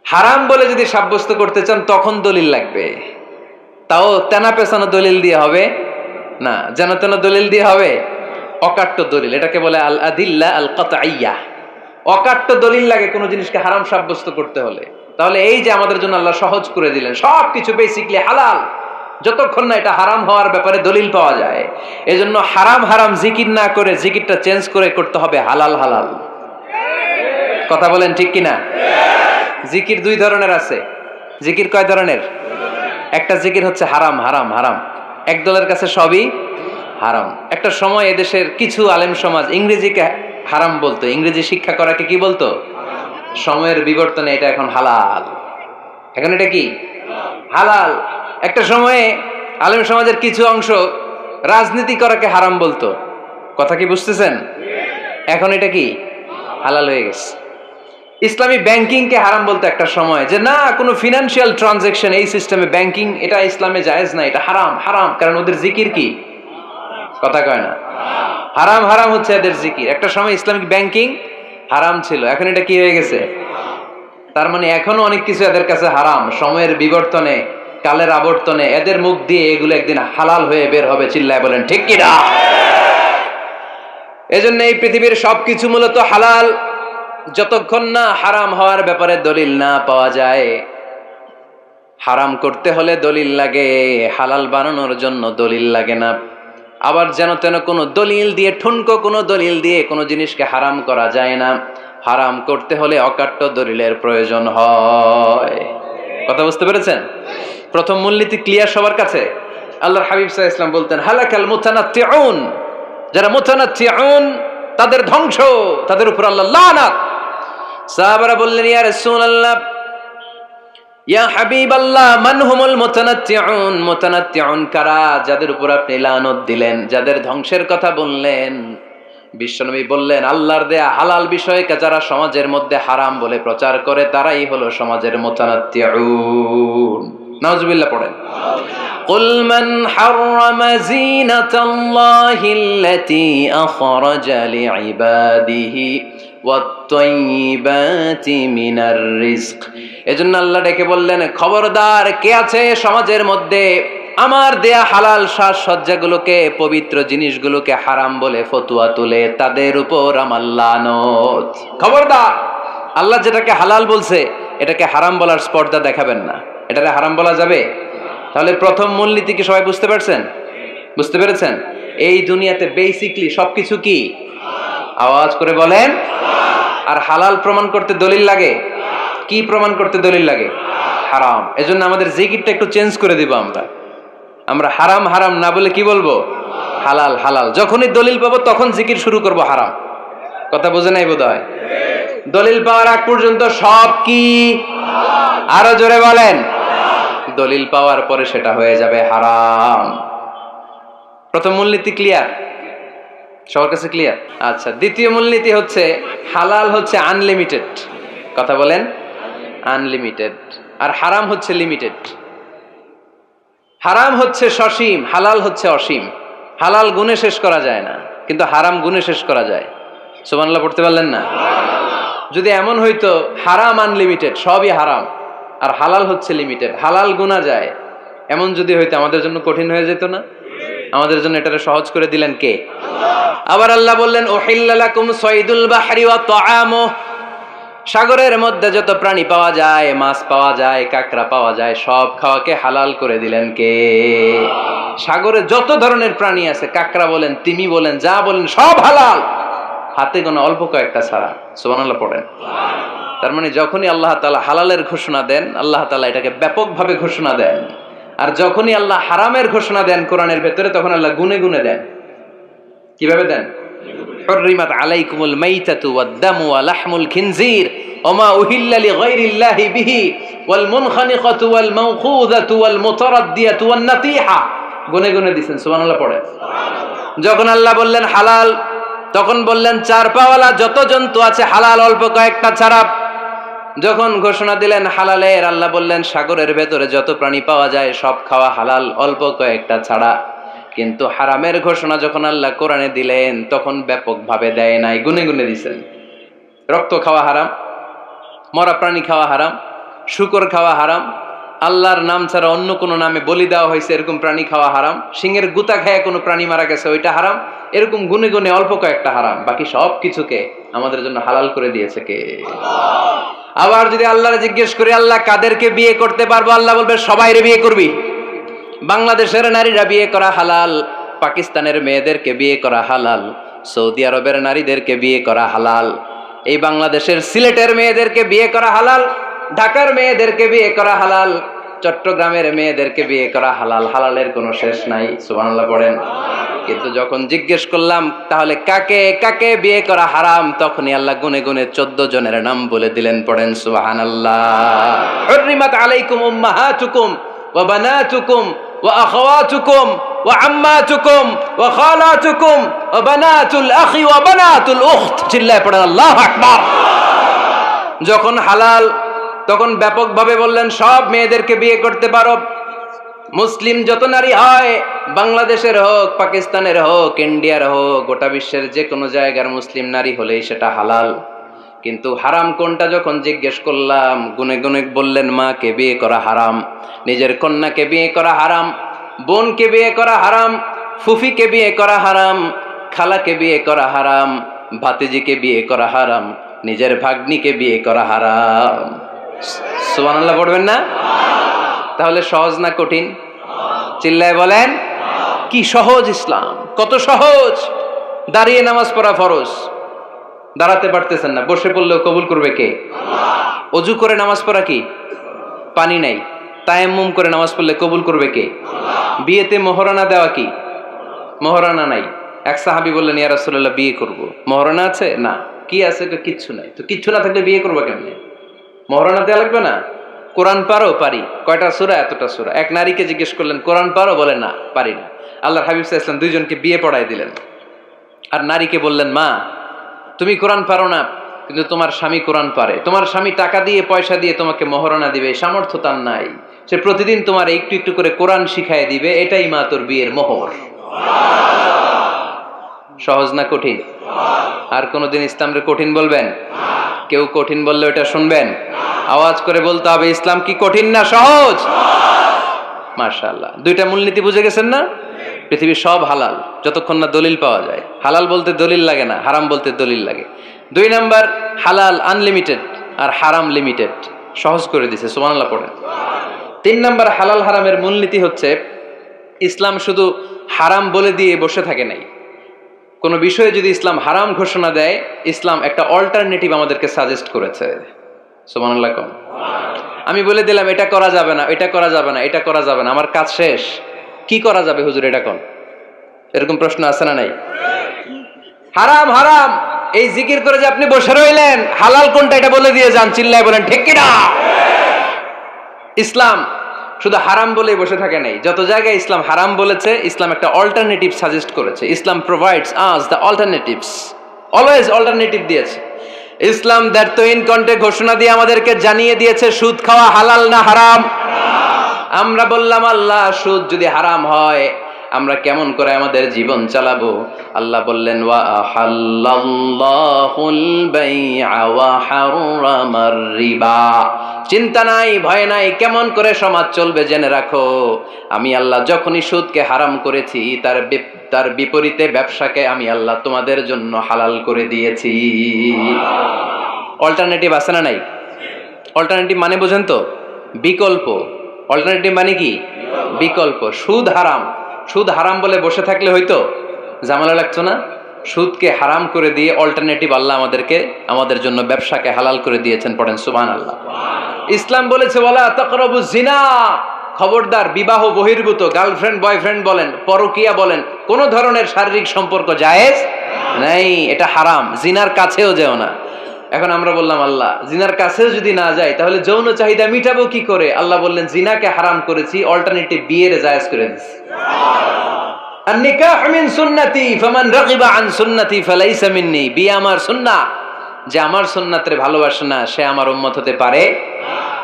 হারাম বলে যদি সাব্যস্ত করতে চান তখন দলিল লাগবে, তাও তেনা পেছানো দলিল দিয়ে হবে না, যেন তেন দলিল দিয়ে হবে, অকাট্য দলিল, এটাকে বলে আল আদিল্লা আল কাতঈয়া। অকাট্য দলিল লাগে কোনো জিনিসকে হারাম সাব্যস্ত করতে হলে। তাহলে এই যে আমাদের জন্য আল্লাহ সহজ করে দিলেন, সবকিছু বেসিকলি হালাল যতক্ষণ না এটা হারাম হওয়ার ব্যাপারে দলিল পাওয়া যায়। এজন্য হারাম হারাম জিকির না করে জিকিরটা চেঞ্জ করে করতে হবে হালাল হালাল। কথা বলেন ঠিক কিনা? জিকির দুই ধরনের আছে। জিকির কয় ধরনের? একটা জিকির হচ্ছে হারাম হারাম হারাম, এক দলের কাছে সবই হারাম। একটা সময় এদেশের কিছু আলেম সমাজ ইংরেজিকে হারাম বলতো, ইংরেজি শিক্ষা করাকে কি বলতো? সময়ের বিবর্তনে এটা এখন হালাল। এখন এটা কি হালাল। একটা সময়ে আলেম সমাজের কিছু অংশ রাজনীতি করাকে হারাম বলতো, কথা কি বুঝতেছেন? এখন এটা কি হালাল হয়ে গেছে। ইসলামী ব্যাংকিংকে হারাম বলতো একটা সময়, যে না কোনো ফিনান্সিয়াল ট্রানজাকশন এই সিস্টেমে ব্যাংকিং এটা ইসলামে জায়েজ না, এটা হারাম হারাম, কারণ ওদের জিকির কি, কথা কয় না, হারাম হারাম হচ্ছে এদের জিকির। একটা সময় ইসলামিক ব্যাংকিং হারাম ছিল, এখন এটা কি হয়ে গেছে? তার মানে এখনো অনেক কিছু এদের কাছে হারাম। সময়ের বিবর্তনে, কালের আবর্তনে এদের মুখ দিয়ে এগুলো একদিন হালাল হয়ে বের হবে, চিল্লায় বলেন ঠিক কি না? এজন্য এই পৃথিবীর সবকিছু মূলত হালাল যতক্ষণ না হারাম হওয়ার ব্যাপারে দলিল না পাওয়া যায়। হারাম করতে হলে দলিল লাগে, হালাল বানানোর জন্য দলিল লাগে না। আবার যেন তেন কোনো দলিল দিয়ে, ঠুনকো কোনো দলিল দিয়ে কোনো জিনিসকে হারাম করা যায় না। হারাম করতে হলে অকাট্য দলিলের প্রয়োজন হয়। কথা বুঝতে পেরেছেন? প্রথম মূলনীতি ক্লিয়ার সবার কাছে? আল্লাহর হাবিব সাল্লাল্লাহু আলাইহি ওয়াসাল্লাম বলতেন হালাকাল মুতানাত্তিউন, যারা মুতানাত্তিউন তাদের ধ্বংস, তাদের উপর আল্লাহ লানাত। সাহাবারা বললেন ইয়া রাসূলুল্লাহ, ইয়া হাবিবাল্লাহ, মান হুমুল মুতানাত্তিউন? মুতানাত্তিউন কারা, যাদের উপর আপনি লানত দিলেন, যাদের ধ্বংসের কথা বললেন? বিশ্বনবী বললেন আল্লাহর দেয়া হালাল বিষয়কে যারা সমাজের মধ্যে হারাম বলে প্রচার করে তারাই হলো সমাজের মুতানাত্তিউন। নাউজুবিল্লাহ পড়েন। কুল মান হাররামা যিনাতাল্লাহিল্লাতী আখরাজা লিইবাদিহি ওয়াত-তাইয়্যিবাতি মিনার রিজক। এজন্য আল্লাহ ডেকে বললেন খবরদার, কে আছে সমাজের মধ্যে আমার দেয়া হালাল সাজসজ্জাগুলোকে, পবিত্র জিনিসগুলোকে হারাম বলে ফতোয়া তুলে, তাদের উপর আমার লানত। খবরদার, আল্লাহ যেটাকে হালাল বলছে এটাকে হারাম বলার স্পর্ধা দেখাবেন না। এটাকে হারাম বলা যাবে? তাহলে প্রথম মূলনীতি কি সবাই বুঝতে পারছেন? বুঝতে পেরেছেন? এই দুনিয়াতে বেসিকলি সবকিছু কি, আওয়াজ করে বলেন। আর হালাল প্রমাণ করতে দলিল লাগে। কি প্রমাণ করতে দলিল লাগে? হারাম। এজন্য আমাদের জিকিরটা একটু চেঞ্জ করে দিব। আমরা হারাম হারাম না বলে কি বলবো? হালাল হালাল। যখনই দলিল পাবো তখন জিকির শুরু করব হারাম। কথা বোঝে নাই বোধহয়? দলিল পাওয়ার আগ পর্যন্ত সব কি, আরো জোরে বলেন। দলিল পাওয়ার পরে সেটা হয়ে যাবে হারাম। প্রথম মূলনীতি ক্লিয়ার? সবার কাছে ক্লিয়ার? আচ্ছা, দ্বিতীয় মূলনীতি হচ্ছে হালাল হচ্ছে আনলিমিটেড। কথা বলেন, আনলিমিটেড। আর হারাম হচ্ছে লিমিটেড। হারাম হচ্ছে সসীম, হালাল হচ্ছে অসীম। হালাল গুণে শেষ করা যায় না, কিন্তু হারাম গুণে শেষ করা যায়। সুবহানাল্লাহ পড়তে পারলেন না? যদি এমন হইতো হারাম আনলিমিটেড, সবই হারাম, আর হালাল হচ্ছে লিমিটেড, হালাল গুণা যায়, এমন যদি হইতো আমাদের জন্য কঠিন হয়ে যেত না? আমাদের জন্য এটাকে সহজ করে দিলেন কে? আবার আল্লাহ বললেন উহিল্লা লাকুম সাইদুল বাহরি ওয়া তাআমুহু, সাগরের মধ্যে যত প্রাণী পাওয়া যায়, মাছ পাওয়া যায়, কাঁকড়া পাওয়া যায়, সব খাওয়াকে হালাল করে দিলেন কে? সাগরে যত ধরনের প্রাণী আছে, কাঁকড়া বলেন, তিমি বলেন, যা বলেন সব হালাল, হাতে গোনা অল্প কয়েকটা ছাড়া। সুবহানাল্লাহ পড়েন। তার মানে যখনই আল্লাহ তাআলা হালালের ঘোষণা দেন, আল্লাহ তাআলা এটাকে ব্যাপকভাবে ঘোষণা দেন। আর যখনই আল্লাহ হারামের ঘোষণা দেন কোরআনের ভেতরে, তখন আল্লাহ গুনে গুনে দেন। কিভাবে দেন? হুররিমাত আলাইকুমুল মাইতাতু ওয়াদ-দামু ওয়া লাহমুল খিনজির ওয়া মা উহিল্লা লিগাইরিল্লাহি বিহি ওয়াল মুনখানিকাতু ওয়াল মাওখুযাতু ওয়াল মুতারাদ্দিয়াতু ওয়ান নাতিহা। গুনে গুনে দিবেন, সুবহানাল্লাহ পড়ে। যখন আল্লাহ বললেন হালাল, তখন বললেন চার পাওয়ালা যত জন্তু আছে হালাল, অল্প কয়েকটা ছাড়া। যখন ঘোষণা দিলেন হালালের, আল্লাহ বললেন সাগরের ভেতরে যত প্রাণী পাওয়া যায় সব খাওয়া হালাল, অল্প কয়েকটা ছাড়া। কিন্তু হারামের ঘোষণা যখন আল্লাহ কোরআনে দিলেন, তখন ব্যাপকভাবে দেয় নাই, গুনে গুনে দিছেন। রক্ত খাওয়া হারাম, মরা প্রাণী খাওয়া হারাম, শূকর খাওয়া হারাম, আল্লাহর নাম ছাড়া অন্য কোনো নামে বলি দেওয়া হয়েছে এরকম প্রাণী খাওয়া হারাম, সিংহের গুতা খায় কোনো প্রাণী মারা গেছে ওইটা হারাম। এরকম গুনে গুনে অল্প কয়েকটা হারাম, বাকি সব কিছুকে আমাদের জন্য হালাল করে দিয়েছে কে? আবার যদি আল্লাহরে জিজ্ঞেস করি আল্লাহ কাদেরকে বিয়ে করতে পারবো, আল্লাহ বলবে সবাইরে বিয়ে করবি। বাংলাদেশের নারীরা বিয়ে করা হালাল, পাকিস্তানের মেয়েদেরকে বিয়ে করা হালাল, সৌদি আরবের নারীদেরকে বিয়ে করা হালাল, এই বাংলাদেশের সিলেটের মেয়েদেরকে বিয়ে করা হালাল, ঢাকার মেয়েদেরকে বিয়ে করা হালাল, চট্টগ্রামের মেয়েদেরকে বিয়ে করা হালাল। হালালের কোনো শেষ নাই, সুবহানাল্লাহ পড়েন। কিন্তু যখন জিজ্ঞেস করলাম তাহলে কাকে কাকে বিয়ে করা হারাম, তখনই আল্লাহ গুনে গুনে 14 জনের নাম বলে দিলেন, পড়েন সুবহানাল্লাহ। হুররিমাত আলাইকুম উম্মাহাতুকুম ওয়া বানাতুকুম ওয়া আখাওয়াতুকুম ওয়া আম্মাতুকুম ওয়া খালাতুকুম ওয়া বানাতুল আখি ওয়া বানাতুল উখত। চিল্লায় পড়েন আল্লাহু আকবার। যখন হালাল, তখন ব্যাপকভাবে বললেন সব মেয়েদেরকে বিয়ে করতে পারো। মুসলিম যত নারী হয়, বাংলাদেশের হোক, পাকিস্তানের হোক, ইন্ডিয়ার হোক, গোটা বিশ্বের যে কোনো জায়গার মুসলিম নারী হলেই সেটা হালাল। কিন্তু হারাম কোনটা যখন জিজ্ঞেস করলাম, গুনে গুনে বললেন মাকে বিয়ে করা হারাম, নিজের কন্যাকে বিয়ে করা হারাম, বোনকে বিয়ে করা হারাম, ফুফিকে বিয়ে করা হারাম, খালাকে বিয়ে করা হারাম, ভাতিজিকে বিয়ে করা হারাম, নিজের ভাগ্নিকে বিয়ে করা হারাম। সুবহানাল্লাহ পড়বেন না? তাহলে সহজ না কঠিন? চিল্লায় বলেন কি সহজ ইসলাম, কত সহজ। দাঁড়িয়ে নামাজ পড়া ফরজ, দাঁড়াতে পারতেছেন না, বসে পড়লেও কবুল করবে কে? অজু করে নামাজ পড়া কি? পানি নাই, তায়াম্মুম করে নামাজ পড়লে কবুল করবে কে? বিয়েতে মোহরানা দেওয়া কি? মোহরানা নাই। এক সাহাবী বললেন ইয়া রাসূলুল্লাহ বিয়ে করব, মোহরানা আছে? না। কি আছে? কিচ্ছু নাই। তো কিচ্ছু না থাকলে বিয়ে করবো কেমনে? মোহরানা দেওয়া লাগবে না? কোরআন পারো? পারি। কয়টা সূরা? এতটা সূরা। এক নারীকে জিজ্ঞেস করলেন কোরআন পারো? বলে না, পারি না। আল্লাহর হাবিব সাল্লাল্লাহু আলাইহি ওয়াসাল্লাম দুইজনকে বিয়ে পড়াই দিলেন। আর নারীকে বললেন মা তুমি কোরআন পারো না, কিন্তু তোমার স্বামী কোরআন পারে, তোমার স্বামী টাকা দিয়ে পয়সা দিয়ে তোমাকে মোহরানা দিবে, সামর্থ্য তার নাই, সে প্রতিদিন তোমার একটু একটু করে কোরআন শিখায় দিবে, এটাই মা তোর বিয়ের মোহর। সহজ না কঠিন? আর কোনদিন ইসলামরে কঠিন বলবেন? কেউ কঠিন বললে ওটা শুনবেন? আওয়াজ করে বলতে হবে ইসলাম কি কঠিন না সহজ? মাশাআল্লাহ। দুইটা মূলনীতি বুঝে গেছেন না? পৃথিবীর সব হালাল যতক্ষণ না দলিল পাওয়া যায়। হালাল বলতে দলিল লাগে না, হারাম বলতে দলিল লাগে। 2 নাম্বার, হালাল আনলিমিটেড আর হারাম লিমিটেড, সহজ করে দিয়েছে, সুবহানাল্লাহ পড়েন। 3 নাম্বার, হালাল হারামের মূলনীতি হচ্ছে ইসলাম শুধু হারাম বলে দিয়ে বসে থাকে নাই। কোন বিষয়ে যদি ইসলাম হারাম ঘোষণা দেয়, ইসলাম একটা অল্টারনেটিভ আমাদেরকে সাজেস্ট করেছে। সুবহানাল্লাহ। আমি বলে দিলাম এটা করা যাবে না, এটা করা যাবে না, এটা করা যাবে না, আমার কাজ শেষ, কি করা যাবে হুজুর এটা কোন? এরকম প্রশ্ন আছে না নাই? হারাম হারাম এই জিকির করে যে আপনি বসে রইলেন, হালাল কোনটা এটা বলে দিয়ে যান, চিল্লায় বলেন ঠিক কি না? ইসলাম শুধু হারাম বলেই বসে থাকে নাই। যত জায়গায় ইসলাম হারাম বলেছে, ইসলাম একটা অল্টারনেটিভ সাজেস্ট করেছে। Islam provides us the alternatives, always alternative দিয়েছে। ইসলাম দ্ব্যর্থহীন কণ্ঠে ঘোষণা দিয়ে আমাদেরকে জানিয়ে দিয়েছে সুদ খাওয়া হালাল না হারাম। আমরা বললাম আল্লাহ সুদ যদি হারাম হয় আমরা কেমন করে আমাদের জীবন চালাবো? আল্লাহ বললেন ওয়া আহাল্লাল্লাহুল বাই'a ওয়া হারামার রিবা। চিন্তা নাই, ভয় নাই, কেমন করে সমাজ চলবে জেনে রাখো। আমি আল্লাহ যখনই সুদকে হারাম করেছি, তার বিপরীতে ব্যবসাকে আমি আল্লাহ তোমাদের জন্য হালাল করে দিয়েছি। অল্টারনেটিভ আছে না নাই? অল্টারনেটিভ মানে বোঝেন তো? বিকল্প। অল্টারনেটিভ মানে কি? বিকল্প। সুদ হারাম, সুদ হারাম বলে বসে থাকলে হয়তো ঝামেলা লাগতো না? সুদকে হারাম করে দিয়ে অল্টারনেটিভ আল্লাহ আমাদের জন্য ব্যবসাকে হালাল করে দিয়েছেন। পড়েন সুবহানাল্লাহ। ইসলাম বলেছে ওয়ালা তাকরাবুজ জিনা, খবরদার, বিবাহ বহির্ভূত গার্লফ্রেন্ড বয়ফ্রেন্ড বলেন, পরকীয়া বলেন, কোন ধরনের শারীরিক সম্পর্ক জায়েজ নাই, এটা হারাম। জিনার কাছেও যেও না। এখন আমরা বললাম আল্লাহ জিনার কাছেও যদি না যাই তাহলে যৌন চাহিদা মিটাবো কি করে? আল্লাহ বললেন জিনাকে হারাম করেছি, অল্টারনেটিভ বিয়ের জায়েজ করে দিয়েছি। আন-নিকাহ মিন সুন্নতি ফামান রাগিবা আন সুন্নতি ফালাইসা মিন্নি। বিয়ে আমার সুন্নাহ, যে আমার সুন্নাতের ভালোবাসে না সে আমার উম্মত হতে পারে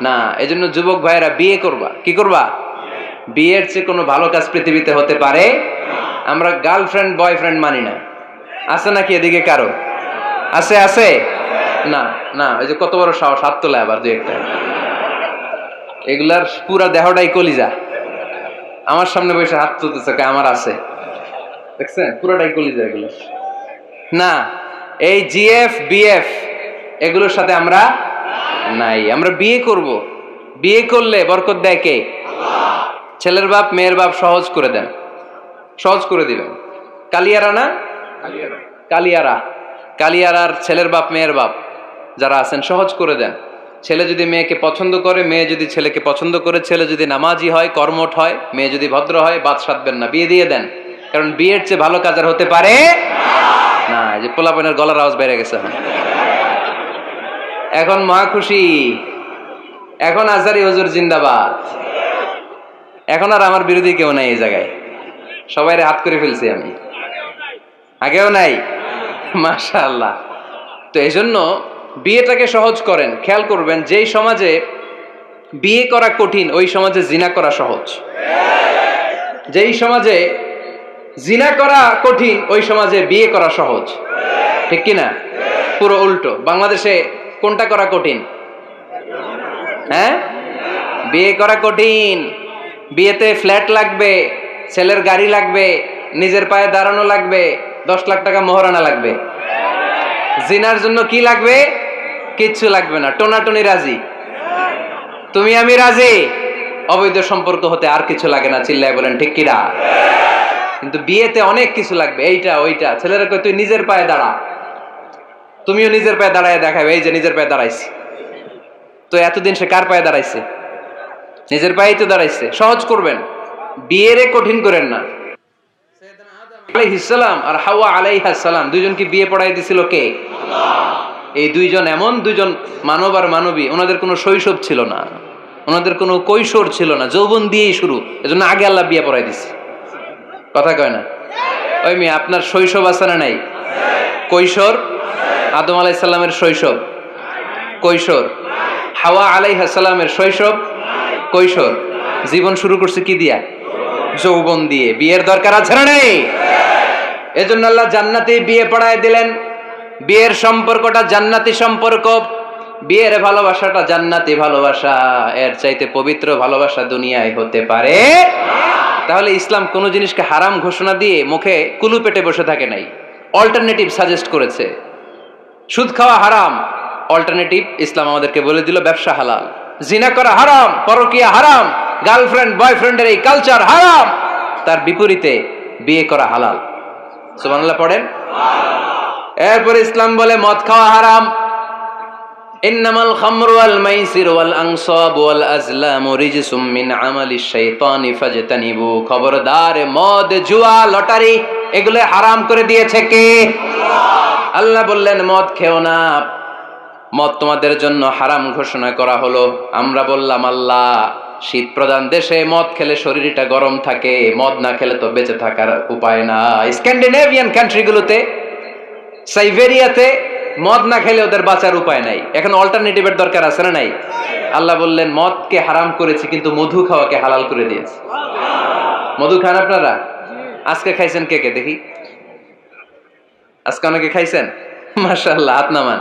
না। এজন্য যুবক ভাইয়েরা বিয়ে করবা। কি করবা? বিয়ের চেয়ে কোনো ভালো কাজ পৃথিবীতে হতে পারে? আমরা গার্লফ্রেন্ড বয়ফ্রেন্ড মানি না। আছে নাকি এদিকে কারো? আছে? আছে না? না, এই যে কত বড় সাহস, হাত তোলা আবার দু একটা। এগুলার পুরা দেহটাই কলিজা। আমার সামনে বসে হাত তুলতেছে, আমার আছে, দেখছেন? পুরাটাই কলিজা এগুলো। না, এই জিএফ বিএফ এগুলোর সাথে আমরা নাই। আমরা বিয়ে করব। বিয়ে করলে বরকত দেয় কে? ছেলের বাপ মেয়ের বাপ সহজ করে দেন, সহজ করে দিবেন। কালিয়ারা না? কালিয়ারা, কালিয়ারার ছেলের বাপ মেয়ের বাপ যারা আছেন সহজ করে দেন। ছেলে যদি মেয়েকে পছন্দ করে, মেয়ে যদি ছেলেকে পছন্দ করে, ছেলে যদি নামাজি হয়, কর্মঠ হয়, মেয়ে যদি ভদ্র হয়, বাদ সাধবেন না, বিয়ে দিয়ে দেন। কারণ বিয়ের চেয়ে ভালো কাজ আর হতে পারে না। যে পোলাপনের গলার আওয়াজ বেড়ে গেছে এখন মহা খুশি। এখন আজারি হুজুর জিন্দাবাদ। এখন আর আমার বিরোধী কেউ নাই এই জায়গায়, সবাই হাত করে ফেলছি আমি, আগেও নাই। মাশাআল্লাহ। তো এই জন্য বিয়েটাকে সহজ করেন। খেয়াল করবেন, যেই সমাজে বিয়ে করা কঠিন ওই সমাজে জিনা করা সহজ। যেই সমাজে জিনা করা কঠিন ওই সমাজে বিয়ে করা সহজ। ঠিক কিনা? পুরো উল্টো। বাংলাদেশে কোনটা করা কঠিন? হ্যাঁ, বিয়ে করা কঠিন। বিয়েতে ফ্ল্যাট লাগবে, ছেলের গাড়ি লাগবে, নিজের পায়ে দাঁড়ানো লাগবে, 10 লাখ টাকা মোহরানা লাগবে। জিনার জন্য কি লাগবে? কিচ্ছু লাগবে না, টোনাটুনি রাজি, তুমি আমি রাজি। অবৈধ সম্পর্ক হতে আর কিছু লাগে না, চিল্লায় বলেন ঠিক কিনা? কিন্তু বিয়েতে অনেক কিছু লাগবে, এইটা ওইটা। ছেলেরা কই তুই নিজের পায়ে দাঁড়া, তুমিও নিজের পায়ে দাঁড়ায় দেখাবে, এই যে নিজের পায়ে দাঁড়াইছি। তো এতদিন সে কার পায়ে দাঁড়াইছে? নিজের পায়েই তো দাঁড়াইছে। সহজ করবেন, বিয়েরে কঠিন করেন না। আলাইহিস সালাম আর হাওয়া আলাইহাস সালাম দুইজনকে বিয়ে পড়াই দিছিল কে? আল্লাহ। এই দুইজন এমন দুইজন মানব আর মানবী, ওনাদের কোনো শৈশব ছিল না, ওনাদের কোনো কৈশোর ছিল না, যৌবন দিয়েই শুরু। এজন্য আগে আল্লাহ বিয়ে পড়াই দিছে। কথা কয় না? ওই মেয়ে, আপনার শৈশব আছে না নাই? কৈশোর? আদম আলাইহিস সালামের শৈশব, কৈশোর। হাওয়া আলাইহিস সালামের শৈশব, কৈশোর। জীবন শুরু করছে কি দিয়া? যৌবন দিয়ে। বিয়ের দরকার আছে না নেই? এজন্য আল্লাহ জান্নাতে বিয়ে পড়ায় দিলেন। বিয়ের সম্পর্কটা জান্নাতি সম্পর্ক, বিয়ের ভালোবাসাটা জান্নাতি ভালোবাসা। এর চাইতে পবিত্র ভালোবাসা দুনিয়ায় হতে পারে? তাহলে ইসলাম কোন জিনিসকে হারাম ঘোষণা দিয়ে মুখে কুলু পেটে বসে থাকে নাই, অল্টারনেটিভ সাজেস্ট করেছে। সুদ খাওয়া হারাম, অল্টারনেটিভ ইসলাম আমাদেরকে বলে দিল ব্যবসা হালাল। জিনা করা হারাম, পরকীয়া হারাম, গার্লফ্রেন্ড বয়ফ্রেন্ডের এই কালচার হারাম, তার বিপরীতে বিয়ে করা হালাল। সুবহানাল্লাহ পড়েন। এরপর ইসলাম বলে মদ খাওয়া হারাম। ইন্নামাল খামরু ওয়াল মাইসির ওয়াল আনসাব ওয়াল আজলামু রিজসুম মিন আমালিশ শাইতানি ফাজতানিবু। খবরদার, মদ, জুয়া, লটারি এগুলো হারাম করে দিয়েছে কে? আল্লাহ। আল্লাহ বললেন মদ খেও না, মদ তোমাদের জন্য হারাম ঘোষণা করা হলো। আমরা বললাম আল্লাহ, শীত প্রধান দেশে মদ খেলে শরীরটা গরম থাকে, মদ না খেলে তো বেঁচে থাকার উপায় না। স্ক্যান্ডিনেভিয়ান কান্ট্রিগুলোতে, সাইবেরিয়াতে মদ না খেলে ওদের বাঁচার উপায় নাই। এখন অল্টারনেটিভের দরকার আছে না নাই? আল্লাহ বললেন মদকে হারাম করেছি কিন্তু মধু খাওয়াকে হালাল করে দিয়েছি। মধু খান আপনারা? আজকে খাইছেন কে কে দেখি? আজকে অনেকে খাইছেন? মাশাআল্লাহ, হাত নামান।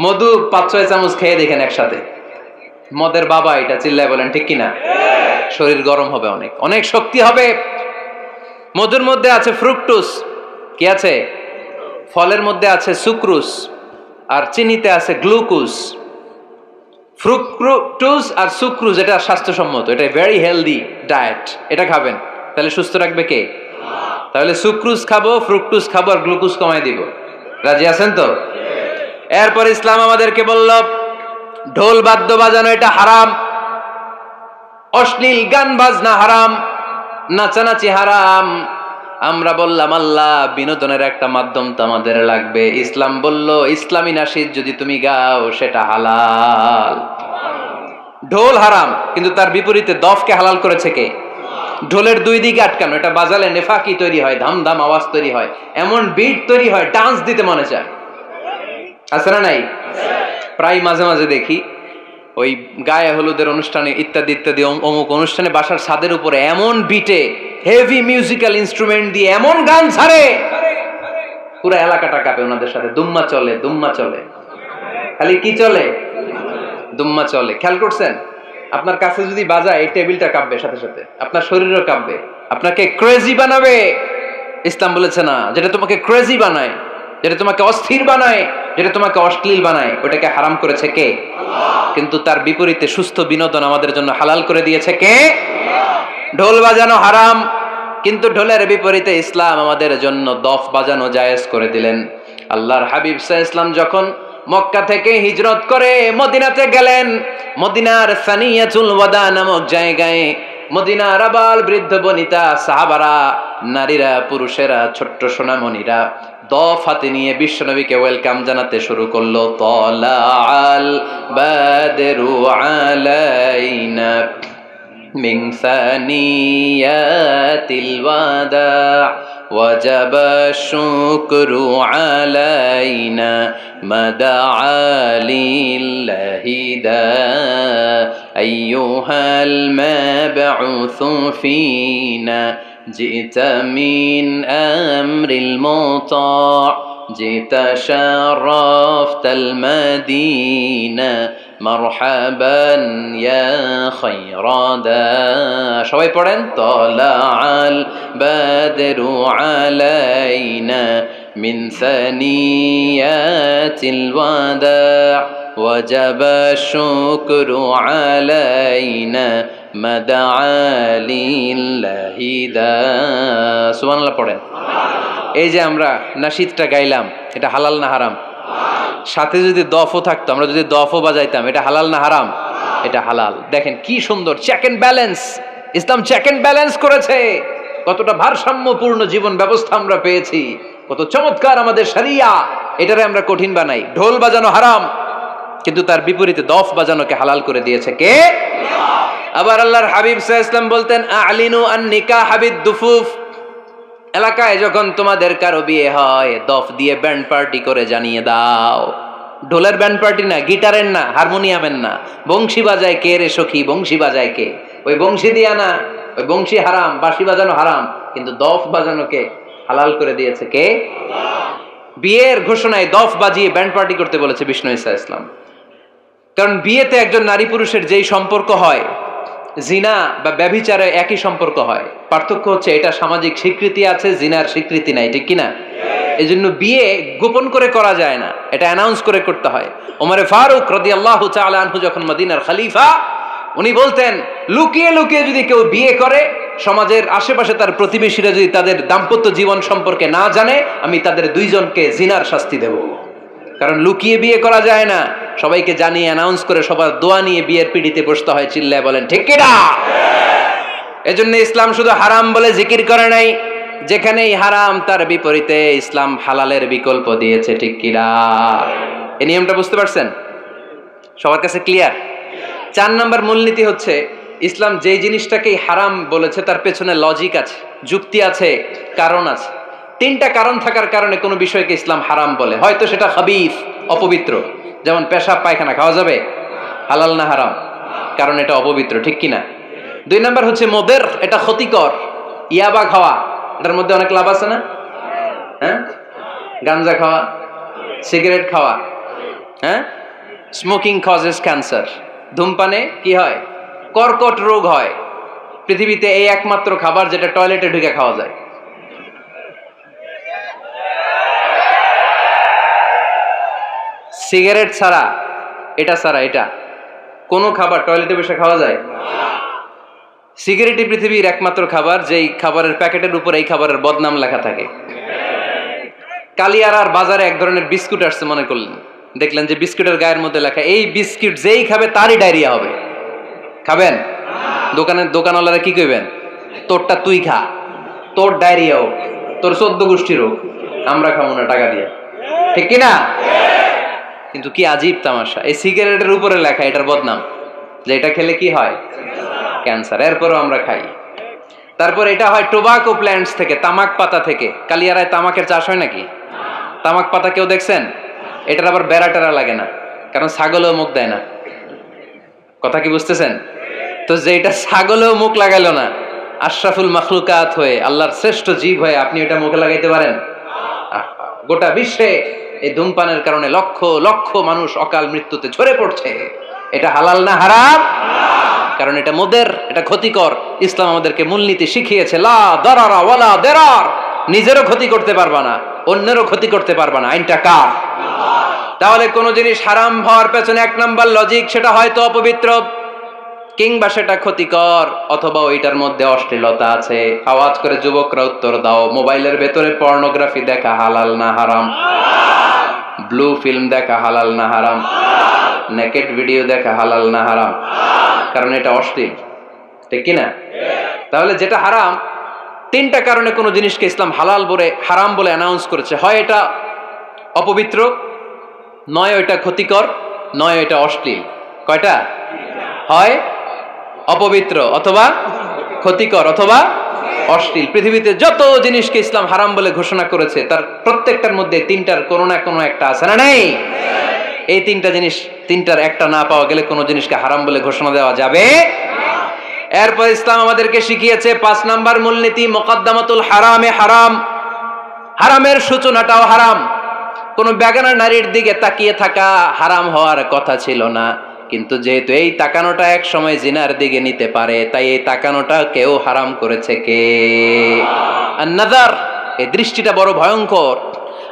মধু 5-6 চামচ খেয়ে দেখেন একসাথে। মদের বাবা এটা, চিল্লায় বলেন ঠিক কিনা? শরীর গরম হবে, অনেক অনেক শক্তি হবে। মধুর মধ্যে আছে ফ্রুকটোজ। কি আছে? ফলের মধ্যে আছে সুক্রোজ, আর চিনিতে আছে গ্লুকোজ। ফ্রুকটোজ আর সুক্রোজ এটা স্বাস্থ্যসম্মত, এটা ভেরি হেলদি ডায়েট। এটা খাবেন, তাহলে সুস্থ রাখবে কে? তাহলে সুক্রোজ খাবো, ফ্রুকটোজ খাবো, আর গ্লুকোজ কমাই দিব। রাজি আছেন তো? এরপর ইসলাম আমাদেরকে বলল ঢোল বাদ্য বাজানো এটা হারাম। অশ্লীল গান বাজনা হারাম, নাচানাচি হারাম। আমরা বললাম আল্লাহ বিনোদনের একটা মাধ্যম তো আমাদের লাগবে। ইসলাম বলল ইসলামী নাশিদ যদি তুমি গাও সেটা হালাল। ঢোল হারাম, কিন্তু তার বিপরীতে দফকে হালাল করেছে কে? ঢোলের দুই দিকে আটকানো, এটা বাজালে নেফাকি তৈরি হয়, ধাম ধাম আওয়াজ তৈরি হয়, এমন বিট তৈরি হয় ডান্স দিতে মনে চায়। আছে না নাই? প্রায় মাঝে মাঝে দেখি ওই গায়ে হলুদের অনুষ্ঠানে ইত্যাদি ইত্যাদি অমুক অনুষ্ঠানে বাসার ছাদের উপরে এমন বিটে হেভি মিউজিক্যাল ইনস্ট্রুমেন্ট দিয়ে এমন গান ছাড়ে, পুরো এলাকাটা কাঁপে ওনাদের সাথে। দুম্মা চলে, দুম্মা চলে, খালি কি চলে? দুম্মা চলে। খেয়াল করছেন? আপনার কাছে যদি বাজায় এই টেবিলটা কাঁপবে, সাথে সাথে আপনার শরীরও কাঁপবে, আপনাকে ক্রেজি বানাবে। ইসলাম বলেছে না, যেটা তোমাকে ক্রেজি বানায়, যেটা তোমাকে অস্থির বানায়, যেটা তোমাকে অশ্লীল বানায়, ওটাকে হারাম করেছে কে? কিন্তু তার বিপরীতে সুস্থ বিনোদন আমাদের জন্য হালাল করে দিয়েছে কে? ঢোল বাজানো হারাম, কিন্তু ঢোলের বিপরীতে ইসলাম আমাদের জন্য দফ বাজানো জায়েজ করে দিলেন। আল্লাহর হাবিব সাল্লাল্লাহু আলাইহি ওয়াসাল্লাম যখন মক্কা থেকে হিজরত করে মদিনাতে গেলেন, মদিনার সানিয়াতুল ওয়াদা নামক জায়গায় মদিনার আবাল বৃদ্ধ বনিতা সাহাবারা, নারীরা, পুরুষেরা, ছোট্ট সোনামণিরা দফ হাতে নিয়ে বিশ্বনবীকে ওয়েলকাম জানাতে শুরু করলো। তলাআল বাদরু আলাইনা মিন সানিয়াতিল ওয়াদা ওয়াজাবা শুকরু আলাইনা মাদআ লিল্লাহি দা আইয়ুহাল মাবউসু ফিনা জিতা মিন আমরিল মুতা' জিতা শারাফতাল মাদিনা মারহাবান ইয়া খায়রাদা। সবাই পড়েন, তলাআল বাদরু আলাইনা মিন সানিয়াতিল ওয়াদা ওয়াজাবা শুকরু আলাইনা মাদআ লিল্লাহি দা। সুবহানাল্লাহ পড়েন। এই যে আমরা নাশিদটা গাইলাম, এটা হালাল না হারাম? সাথে যদি দফও থাকতো, আমরা যদি দফও বাজাইতাম, এটা হালাল না হারাম? এটা হালাল। দেখেন কি সুন্দর চেক এন্ড ব্যালেন্স, ইসলাম চেক এন্ড ব্যালেন্স করেছে। কতটা ভারসাম্যপূর্ণ জীবন ব্যবস্থা আমরা পেয়েছি, কত চমৎকার আমাদের শরিয়া। এটারে আমরা কঠিন বানাই। ঢোল বাজানো হারাম, কিন্তু তার বিপরীতে দফ বাজানোকে হালাল করে দিয়েছে কে? আবার আল্লাহর হাবিব সাল্লাল্লাহু আলাইহি ওয়াসাল্লাম বলতেন, আ'লিনু আন নিকাহ বিদ দুফুফ। এলাকায় যখন তোমাদের কারো বিয়ে হয়, দফ দিয়ে ব্যান্ড পার্টি করে জানিয়ে দাও। ঢোলের ব্যান্ড পার্টি না, গিটারের না, হারমোনিয়ামের না, বংশী বাজায় কে রে সখী, বংশী বাজায় কে? ওই বংশী দিয়া না, ওই বংশী হারাম, বাঁশি বাজানো হারাম, কিন্তু দফ বাজানোকে হালাল করে দিয়েছে কে? বিয়ের ঘোষণায় দফ বাজিয়ে ব্যান্ড পার্টি করতে বলেছে বিষ্ণু ঈসা ইসলাম। কারণ বিয়েতে একজন নারী পুরুষের যেই সম্পর্ক হয়, জিনা বা ব্যভিচারে একই সম্পর্ক হয়। পার্থক্য হচ্ছে এটা সামাজিক স্বীকৃতি আছে, জিনার স্বীকৃতি নাই, ঠিক কিনা? এই জন্য বিয়ে গোপন করে করা যায় না, এটা অ্যানাউন্স করে করতে হয়। ওমরে ফারুক রাদিয়াল্লাহু তাআলা আনহু যখন মদিনার খলিফা, উনি বলতেন লুকিয়ে লুকিয়ে যদি কেউ বিয়ে করে, সমাজের আশেপাশে তার প্রতিবেশীরা যদি তাদের দাম্পত্য জীবন সম্পর্কে না জানে, আমি তাদের দুইজনকে জিনার শাস্তি দেব। কারণ লুকিয়ে বিয়ে করা যায় না, সবাইকে জানিয়ে অ্যানাউন্স করে সবার দোয়া নিয়ে বিয়ের পিড়িতে বসতে হয়। চিল্লায় বলেন ঠিক কিনা? এজন্য ইসলাম শুধু হারাম বলে জিকির করে নাই, যেখানেই হারাম তার বিপরীতে ইসলাম হালালের বিকল্প দিয়েছে, ঠিক কিনা? এই নিয়মটা বুঝতে পারছেন? সবার কাছে ক্লিয়ার? 4 নম্বর মূলনীতি হচ্ছে, ইসলাম যেই জিনিসটাকেই হারাম বলেছে তার পেছনে লজিক আছে, যুক্তি আছে, কারণ আছে। 3টা কারণ থাকার কারণে কোনো বিষয়কে ইসলাম হারাম বলে। হয়তো সেটা খাবিস, অপবিত্র, যেমন পেশাব পায়খানা খাওয়া যাবে, হালাল না হারাম? কারণ এটা অপবিত্র, ঠিক কিনা? 2 নম্বর হচ্ছে মোদের, এটা ক্ষতিকর। ইয়াবা খাওয়া, এটার মধ্যে অনেক লাভ আছে না? হ্যাঁ, গাঞ্জা খাওয়া, সিগারেট খাওয়া, হ্যাঁ, স্মোকিং কজেস ক্যান্সার। ধূমপানে কি হয়? কর্কট রোগ হয়। পৃথিবীতে এই একমাত্র খাবার যেটা টয়লেটে ঢুকে খাওয়া যায়। সিগারেট ছাড়া, এটা ছাড়া, এটা কোনো খাবার টয়লেটে বসে খাওয়া যায়? সিগারেটই পৃথিবীর একমাত্র খাবার যেই খাবারের প্যাকেটের উপর এই খাবারের বদনাম লেখা থাকে। কালিয়ারার বাজারে এক ধরনের বিস্কুট আসছে মনে করলেন, দেখলেন যে বিস্কুটের গায়ের মধ্যে লেখা এই বিস্কুট যেই খাবে তারই ডায়রিয়া হবে। খাবেন? দোকানওয়ালারা কি কইবেন, তোরটা তুই খা, তোর ডায়রিয়া হোক, তোর 14 গোষ্ঠীর হোক, আমরা খাবো না টাকা দিয়ে, ঠিক কিনা? কিন্তু কি আজীব তামাশা, এই সিগারেটের উপরে লেখা এটার বদনাম, যে এটা খেলে কি হয়, ক্যান্সার, এরপরও আমরা খাই। তারপর এটা হয় টোবাকো প্ল্যান্টস থেকে, তামাক পাতা থেকে। কালিয়ারায় তামাকের চাষ হয় নাকি? তামাক পাতা কেউ দেখছেন? এটার আবার বেড়া টেরা লাগে না, কারণ ছাগলেও মুখ দেয় না। কথা কি বুঝতেছেন? তো যেটা ছাগলেও মুখ লাগাইলো না, আশরাফুল মাখলুকাত হয়ে, আল্লাহর শ্রেষ্ঠ জীব হয়ে আপনি এটা মুখে লাগাইতে পারেন? গোটা বিশ্বে এই ধূমপানের কারণে লক্ষ লক্ষ মানুষ অকাল মৃত্যুতে ঝরে পড়ছে। এটা হালাল না হারাম? কারণ এটা মদের, এটা ক্ষতিকর। ইসলাম আমাদেরকে মূলনীতি শিখিয়েছে, লা দারারা ওয়ালা দিরার। নিজেরও ক্ষতি করতে পারবা না, অন্যেরও ক্ষতি করতে পারবা না। আইনটা কার? তাহলে কোন জিনিস হারাম হওয়ার পেছনে এক নাম্বার লজিক, সেটা হয়তো অপবিত্র, কিংবা সেটা ক্ষতিকর, অথবা ওইটার মধ্যে অশ্লীলতা আছে। আওয়াজ করে যুবকরা উত্তর দাও, মোবাইলের ভেতরে পর্নোগ্রাফি দেখা হালাল না হারাম? ব্লু ফিল্ম দেখা হালাল না হারাম? নেকেড ভিডিও দেখা হালাল না হারাম? কারণ এটা অশ্লীল, ঠিক কিনা? তাহলে যেটা হারাম, তিনটা কারণে কোন জিনিসকে ইসলাম হালাল বলে হারাম বলে অ্যানাউন্স করেছে। হয় এটা অপবিত্র, নয় এটা ক্ষতিকর, নয় এটা অশ্লীল। কয়টা? হয় অপবিত্র, অথবা ক্ষতিকর, অথবা অশ্লীল। পৃথিবীতে যত জিনিসকে ইসলাম হারাম বলে ঘোষণা করেছে, তার প্রত্যেকটার মধ্যে তিনটার কোনো না কোনো একটা আছে না নেই? এই তিনটা জিনিস, তিনটার একটা না পাওয়া গেলে কোনো জিনিসকে হারাম বলে ঘোষণা দেওয়া যাবে। এরপর ইসলাম আমাদেরকে শিখিয়েছে 5 নাম্বার মূলনীতি, মুকদ্দামাতুল হারামে হারাম। হারামের সূচনাটাও হারাম। কোন বেগানা নারীর দিকে তাকিয়ে থাকা হারাম হওয়ার কথা ছিল না, কিন্তু যেহেতু এই তাকানোটা এক সময় জিনার দিকে নিতে পারে, তাই এই তাকানোটা কেউ হারাম করেছে কে? আন-নাযার, এই দৃষ্টিটা বড় ভয়ঙ্কর।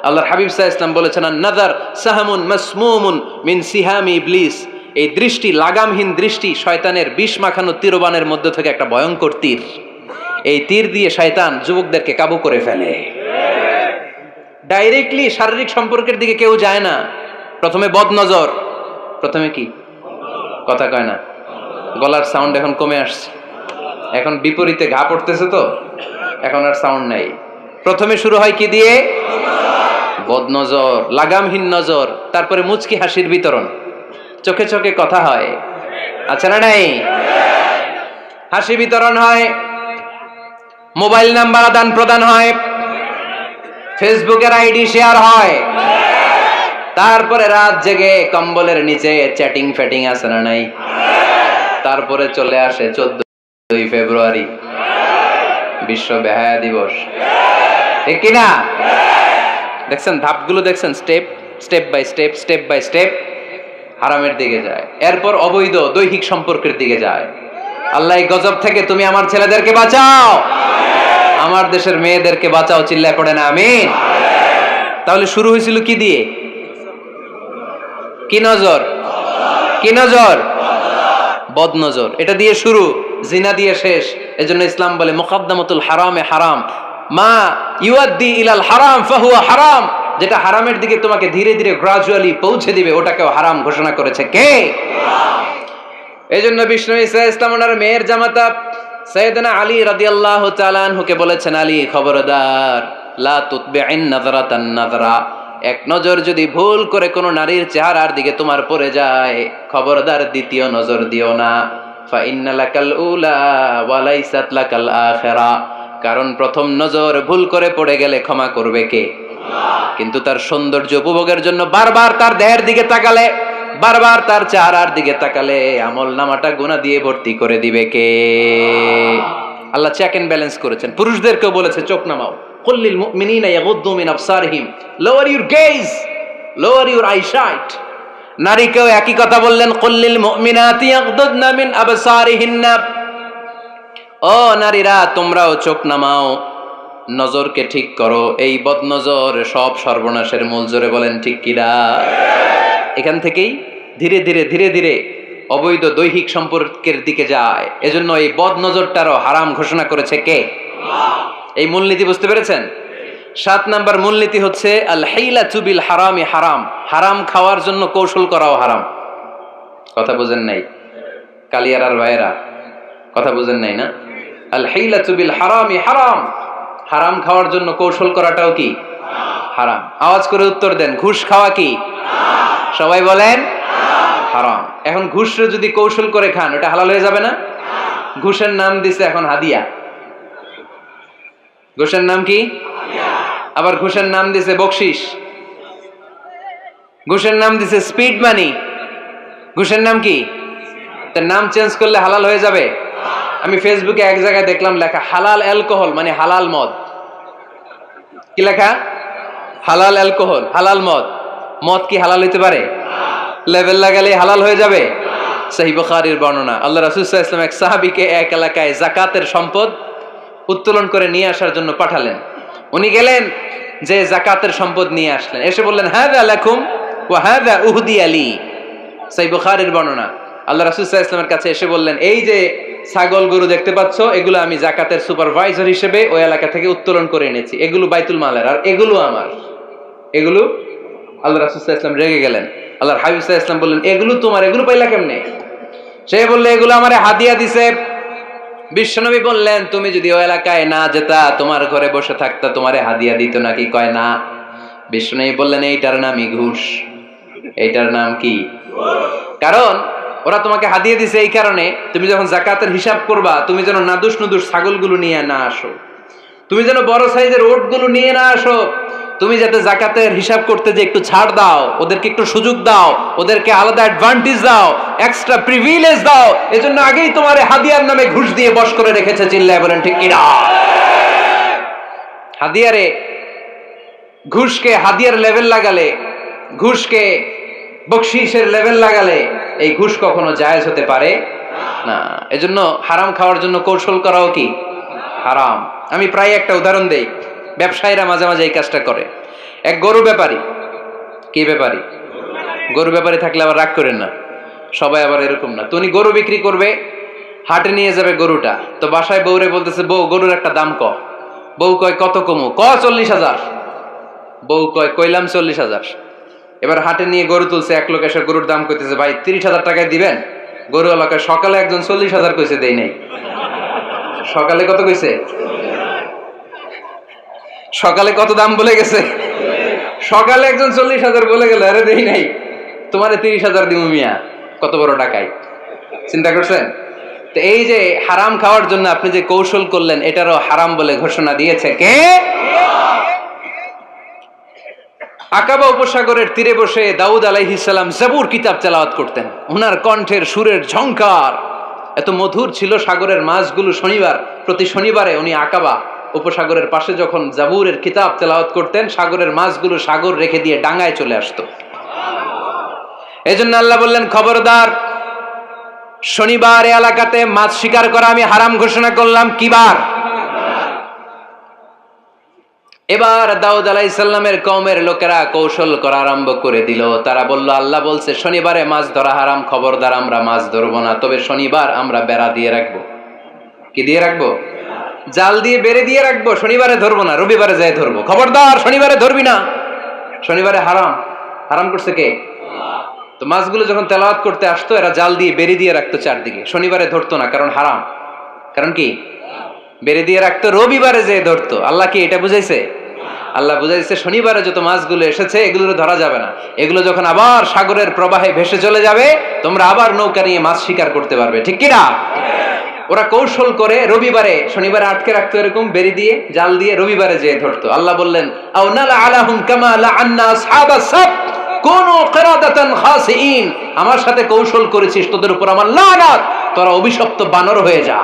আল্লাহর হাবিব সাল্লাল্লাহু আলাইহি ওয়াসাল্লাম বলেছেন, আন-নাযার সাহামুন মাসমুমুন মিন সিহামি ইবলিস। এই দৃষ্টি, লাগামহীন দৃষ্টি, শয়তানের বিষ মাখানো তীরবানের মধ্যে থেকে একটা ভয়ঙ্কর তীর। এই তীর দিয়ে শয়তান যুবকদেরকে কাবু করে ফেলে। ডাইরেক্টলি শারীরিক সম্পর্কের দিকে কেউ যায় না, প্রথমে বদনজর। প্রথমে কি? কথা কয় না, গলার সাউন্ড এখন কমে আসছে, এখন বিপরীতে ঘা পড়তেছে, তো এখন আর সাউন্ড নাই। প্রথমে শুরু হয় কি দিয়ে? বদনজর, লাগামহীন নজর। তারপরে মুচকি হাসির বিতরণ, চোখে চোখে কথা হয়, আচ্ছা না নাই? হাসি বিতরণ হয়, মোবাইল নাম্বার আদান প্রদান হয়, ফেসবুকের আইডি শেয়ার হয়, তারপরে রাত জেগে কম্বলের নিচে চ্যাটিং ফ্যাটিং আছে না নাই? তারপরে চলে আসে 14 ফেব্রুয়ারি, বিশ্ব বেহায়া দিবস, ঠিক কিনা? দেখছেন ধাপগুলো, দেখছেন step step by step, step by step হারামের দিকে যায়। এরপর অবৈধ দৈহিক সম্পর্কের দিকে যায়। আল্লাহ এই গজব থেকে তুমি আমার ছেলেদেরকে বাঁচাও, আমার দেশের মেয়েদেরকে বাঁচাও, চিল্লায় পড়ে না আমিন। তাহলে শুরু হয়েছিল কি দিয়ে? কি নজর? কি নজর? বদনজর। এটা দিয়ে শুরু, জিনা দিয়ে শেষ। এজন্য ইসলাম বলে মুকদ্দামাতুল হারামে হারাম, মা ইউআদ্দি ইলাল হারাম ফাহুয়া হারাম। যেটা হারামের দিকে তোমাকে ধীরে ধীরে গ্রাজুয়ালি পৌঁছে দিবে, ওটাকেও হারাম ঘোষণা করেছে কে? এজন্য বিষ্ণু ঈসা ইসলাম ওনার মেয়ের জামাতা সাইয়েদনা আলী রাদিয়াল্লাহু তাআলা আনহুকে বলেছেন, আলী খবরদার, লা তুতবি'ন নাযরাতান নাযরা। এক নজর যদি ভুল করে কোনো নারীর চেহারার দিকে তোমার পড়ে যায়, খবরদার দ্বিতীয় নজর দিও না। ফা ইন্না লাকাল উলা ওয়া লাইসাত লাকাল আখিরা। কারণ প্রথম নজর ভুল করে পড়ে গেলে ক্ষমা করবে কে? কিন্তু তার সৌন্দর্য উপভোগের জন্য বারবার তার দেহের দিকে তাকালে, বারবার তার চেহারার দিকে তাকালে আমল নামাটা গুনাহ দিয়ে ভর্তি করে দিবে কে? আল্লাহ চেক এন্ড ব্যালেন্স করেছেন। পুরুষদেরকেও বলেছে চোখ নামাও, কুল্লিল মুমিনিনা ইয়াগুদ্দু মিন আবসারিহিম, lower your gaze, lower your eyesight. নারীকেও একই কথা বললেন, কুল্লিল মুমিনাতি ইয়াগুদ্দুনা মিন আবসারিহিন্না। ও নারীরা, তোমরাও চোখ নামাও, নজরকে ঠিক করো। এই বদনজর সব সর্বনাশের মূল। জোরে বলেন ঠিক কিনা? এখান থেকেই ধীরে ধীরে ধীরে ধীরে অবৈধ দৈহিক সম্পর্কের দিকে যায়। এজন্য এই বদনজরটারও হারাম ঘোষণা করেছে কে? এই মূলনীতি বুঝতে পেরেছেন? 7 নাম্বার মূলনীতি হচ্ছে আল হাইলাতু বিল হারামি হারাম। হারাম খাওয়ার জন্য কৌশল করাও হারাম। কথা বুঝেন নাই কালিয়ারার ভাইয়েরা? কথা বুঝেন নাই না? আল হিলাতু বিল হারামি হারাম, হারাম খাওয়ার জন্য কৌশল করাটাও কি হারাম। আওয়াজ করে উত্তর দেন, ঘুষ খাওয়া কি সবাই বলেন হারাম। এখন ঘুষরে যদি কৌশল করে খান ওটা হালাল হয়ে যাবে না? ঘুষের নাম দিছে এখন হাদিয়া। ঘুষের নাম কি? আবার ঘুষের নাম দিছে বকশিস, ঘুষের নাম দিছে স্পিড মানি। ঘুষের নাম কি? তার নাম চেঞ্জ করলে হালাল হয়ে যাবে? আমি ফেসবুকে এক জায়গায় দেখলাম লেখা হালাল অ্যালকোহল মানে হালাল মদ। কি লেখা? হালাল অ্যালকোহল, হালাল মদ। মদ কি হালাল হইতে পারে? লেভেল লাগালে হালাল হয়ে যাবে? সহিহ বুখারীর বর্ণনা, আল্লাহ রাসূল সাল্লাল্লাহু আলাইহি ওয়াসাল্লাম এক সাহাবীকে এক এলাকায় যাকাতের সম্পদ উত্তোলন করে নিয়ে আসার জন্য পাঠালেন। উনি গেলেন, যে যাকাতের সম্পদ নিয়ে আসলেন, এসে বললেন হাযা লাকুম ওয়া হাযা উহদিয়া লি। সহিহ বুখারীর বর্ণনা, আল্লাহ রাসূল সাল্লাল্লাহু আলাইহি ওয়াসাল্লামের কাছে এসে বললেন, এই যে ছাগল গরু দেখতে পাচ্ছ, এগুলো আমি যাকাতের সুপারভাইজার হিসেবে ওই এলাকা থেকে উত্তোলন করে এনেছি, এগুলো বাইতুল মালের, আর এগুলো আমার। এগুলো আল্লাহ রাসূল সাল্লাল্লাহু আলাইহি ওয়াসাল্লাম রেগে গেলেন। আল্লাহর হাবিব সাল্লাল্লাহু আলাইহি ওয়াসাল্লাম বললেন, এগুলো তোমার, এগুলো পাইলা কেমনে? সে বললে, এগুলো আমারে হাদিয়া দিছে। বিশ্বনবী বললেন, তুমি যদি ওই এলাকায় না যেতা, তোমার ঘরে বসে থাকতা, তোমারে হাদিয়া দিত নাকি? কয় না। বিশ্বনবী বললেন, এইটার নামই ঘুষ। এইটার নাম কি? কারণ ওরা তোমাকে হাদিয়া দিছে এই কারণে, তুমি যখন যাকাতের হিসাব করবা, তুমি যেন নাদুস নুদুস ছাগলগুলো নিয়ে না আসো, তুমি যেন বড় সাইজের ওটগুলো নিয়ে না আসো, তুমি যাতে যাকাতের হিসাব করতে যে একটু ছাড় দাও, ওদেরকে একটু সুযোগ দাও, ওদেরকে আলাদা অ্যাডভান্টেজ দাও, এক্সট্রা প্রিভিলেজ দাও, এজন্য আগেই তোমার হাদিয়ার নামে ঘুষ দিয়ে বশ করে রেখেছে। চিল্লায় বলেন ঠিক কিনা? হাদিয়ারে, ঘুষকে হাদিয়ার লেভেল লাগালে, ঘুষকে বকশিসের লেভেল লাগালে এই ঘুষ কখনো জায়েজ হতে পারে না। এজন্য হারাম খাওয়ার জন্য কৌশল করাও কি হারাম। আমি প্রায় একটা উদাহরণ দেই, ব্যবসায়ীরা মাঝে মাঝে এই কাজটা করে। এক গরু ব্যাপারী, কি ব্যাপারী? গরু ব্যাপারী থাকলে আবার রাগ করেন না, সবাই আবার এরকম না। তো উনি গরু বিক্রি করবে, হাটে নিয়ে যাবে গরুটা, তো বাসায় বউরে বলতেছে, বউ গরুর একটা দাম ক। বউ কয় কত কমু? 40,000। বউ কয় কইলাম 40,000। এবার হাটে নিয়ে গরু তুলছে, এক লোক এসে গরুর দাম কইতেছে, ভাই 30,000 টাকায় দিবেন? গরু এলাকায় সকালে একজন 40,000 কইছে, দেই নাই। সকালে কত কইছে? সকালে কত দাম বলে গেছে? সকালে একজন 40,000 বলে গেল, আরে দেই নাই, তোমারে 30,000 দিমু মিয়া। কত বড় টাকাই, চিন্তা করছেন? তো এই যে হারাম খাওয়ার জন্য আপনি যে কৌশল করলেন, এটারও হারাম বলে ঘোষণা দিয়েছে কে? আকাবা উপসাগরের তীরে বসে দাউদ আলাইহিস সালাম জাবুর কিতাব তেলাওয়াত করতেন। ওনার কণ্ঠের সুরের ঝংকার এত মধুর ছিল, সাগরের মাছগুলো প্রতি শনিবারে উনি আকাবা উপসাগরের পাশে যখন জাবুরের কিতাব তেলাওয়াত করতেন, সাগরের মাছগুলো সাগর রেখে দিয়ে ডাঙায় চলে আসতো। এজন্য আল্লাহ বললেন, খবরদার, শনিবার এলাকাতে মাছ শিকার করা আমি হারাম ঘোষণা করলাম। কি বার? এবার দাউদ আলাইহিস সালামের কওমের লোকেরা কৌশল করা আরম্ভ করে দিল। তারা বলল, আল্লাহ বলছে শনিবারে মাছ ধরা হারাম, খবরদার আমরা মাছ ধরবো না, তবে শনিবার আমরা বেড়া দিয়ে রাখবো। কি দিয়ে রাখবো? জাল দিয়ে বেড়ে দিয়ে রাখবো। শনিবারে ধরবো না, রবিবারে যাই ধরবো। খবরদার শনিবারে ধরবি না, শনিবারে হারাম। হারাম করছে কে? তো মাছগুলো যখন তেলাওয়াত করতে আসতো, এরা জাল দিয়ে বেড়ে দিয়ে রাখতো চারদিকে, শনিবারে ধরতো না, কারণ হারাম। কারণ কি? বেড়ে দিয়ে রাখতো, রবিবারে যে ধরতো। আল্লাহ কি এটা বুঝাইছে? আল্লাহ বুঝাইছে শনিবারে যত মাছগুলো এসেছে এগুলো ধরা যাবে না, এগুলো যখন আবার সাগরের প্রবাহে ভেসে চলে যাবে, তোমরা আবার নৌকা নিয়ে মাছ শিকার করতে পারবে। ঠিক কিনা? ওরা কৌশল করে রবিবারে, শনিবারে আটকে রাখতো এরকম বেড়ে দিয়ে, জাল দিয়ে, রবিবারে যেয়ে ধরতো। আল্লাহ বললেন, আও নালা আলাহুম কামা লাআন্না আসহাবাস সাবত কুনু কিরাদাতান খাসিইন। আমার সাথে কৌশল করেছিস, তোদের উপর আমার লানাত, তোরা অভিশপ্ত বানর হয়ে যা।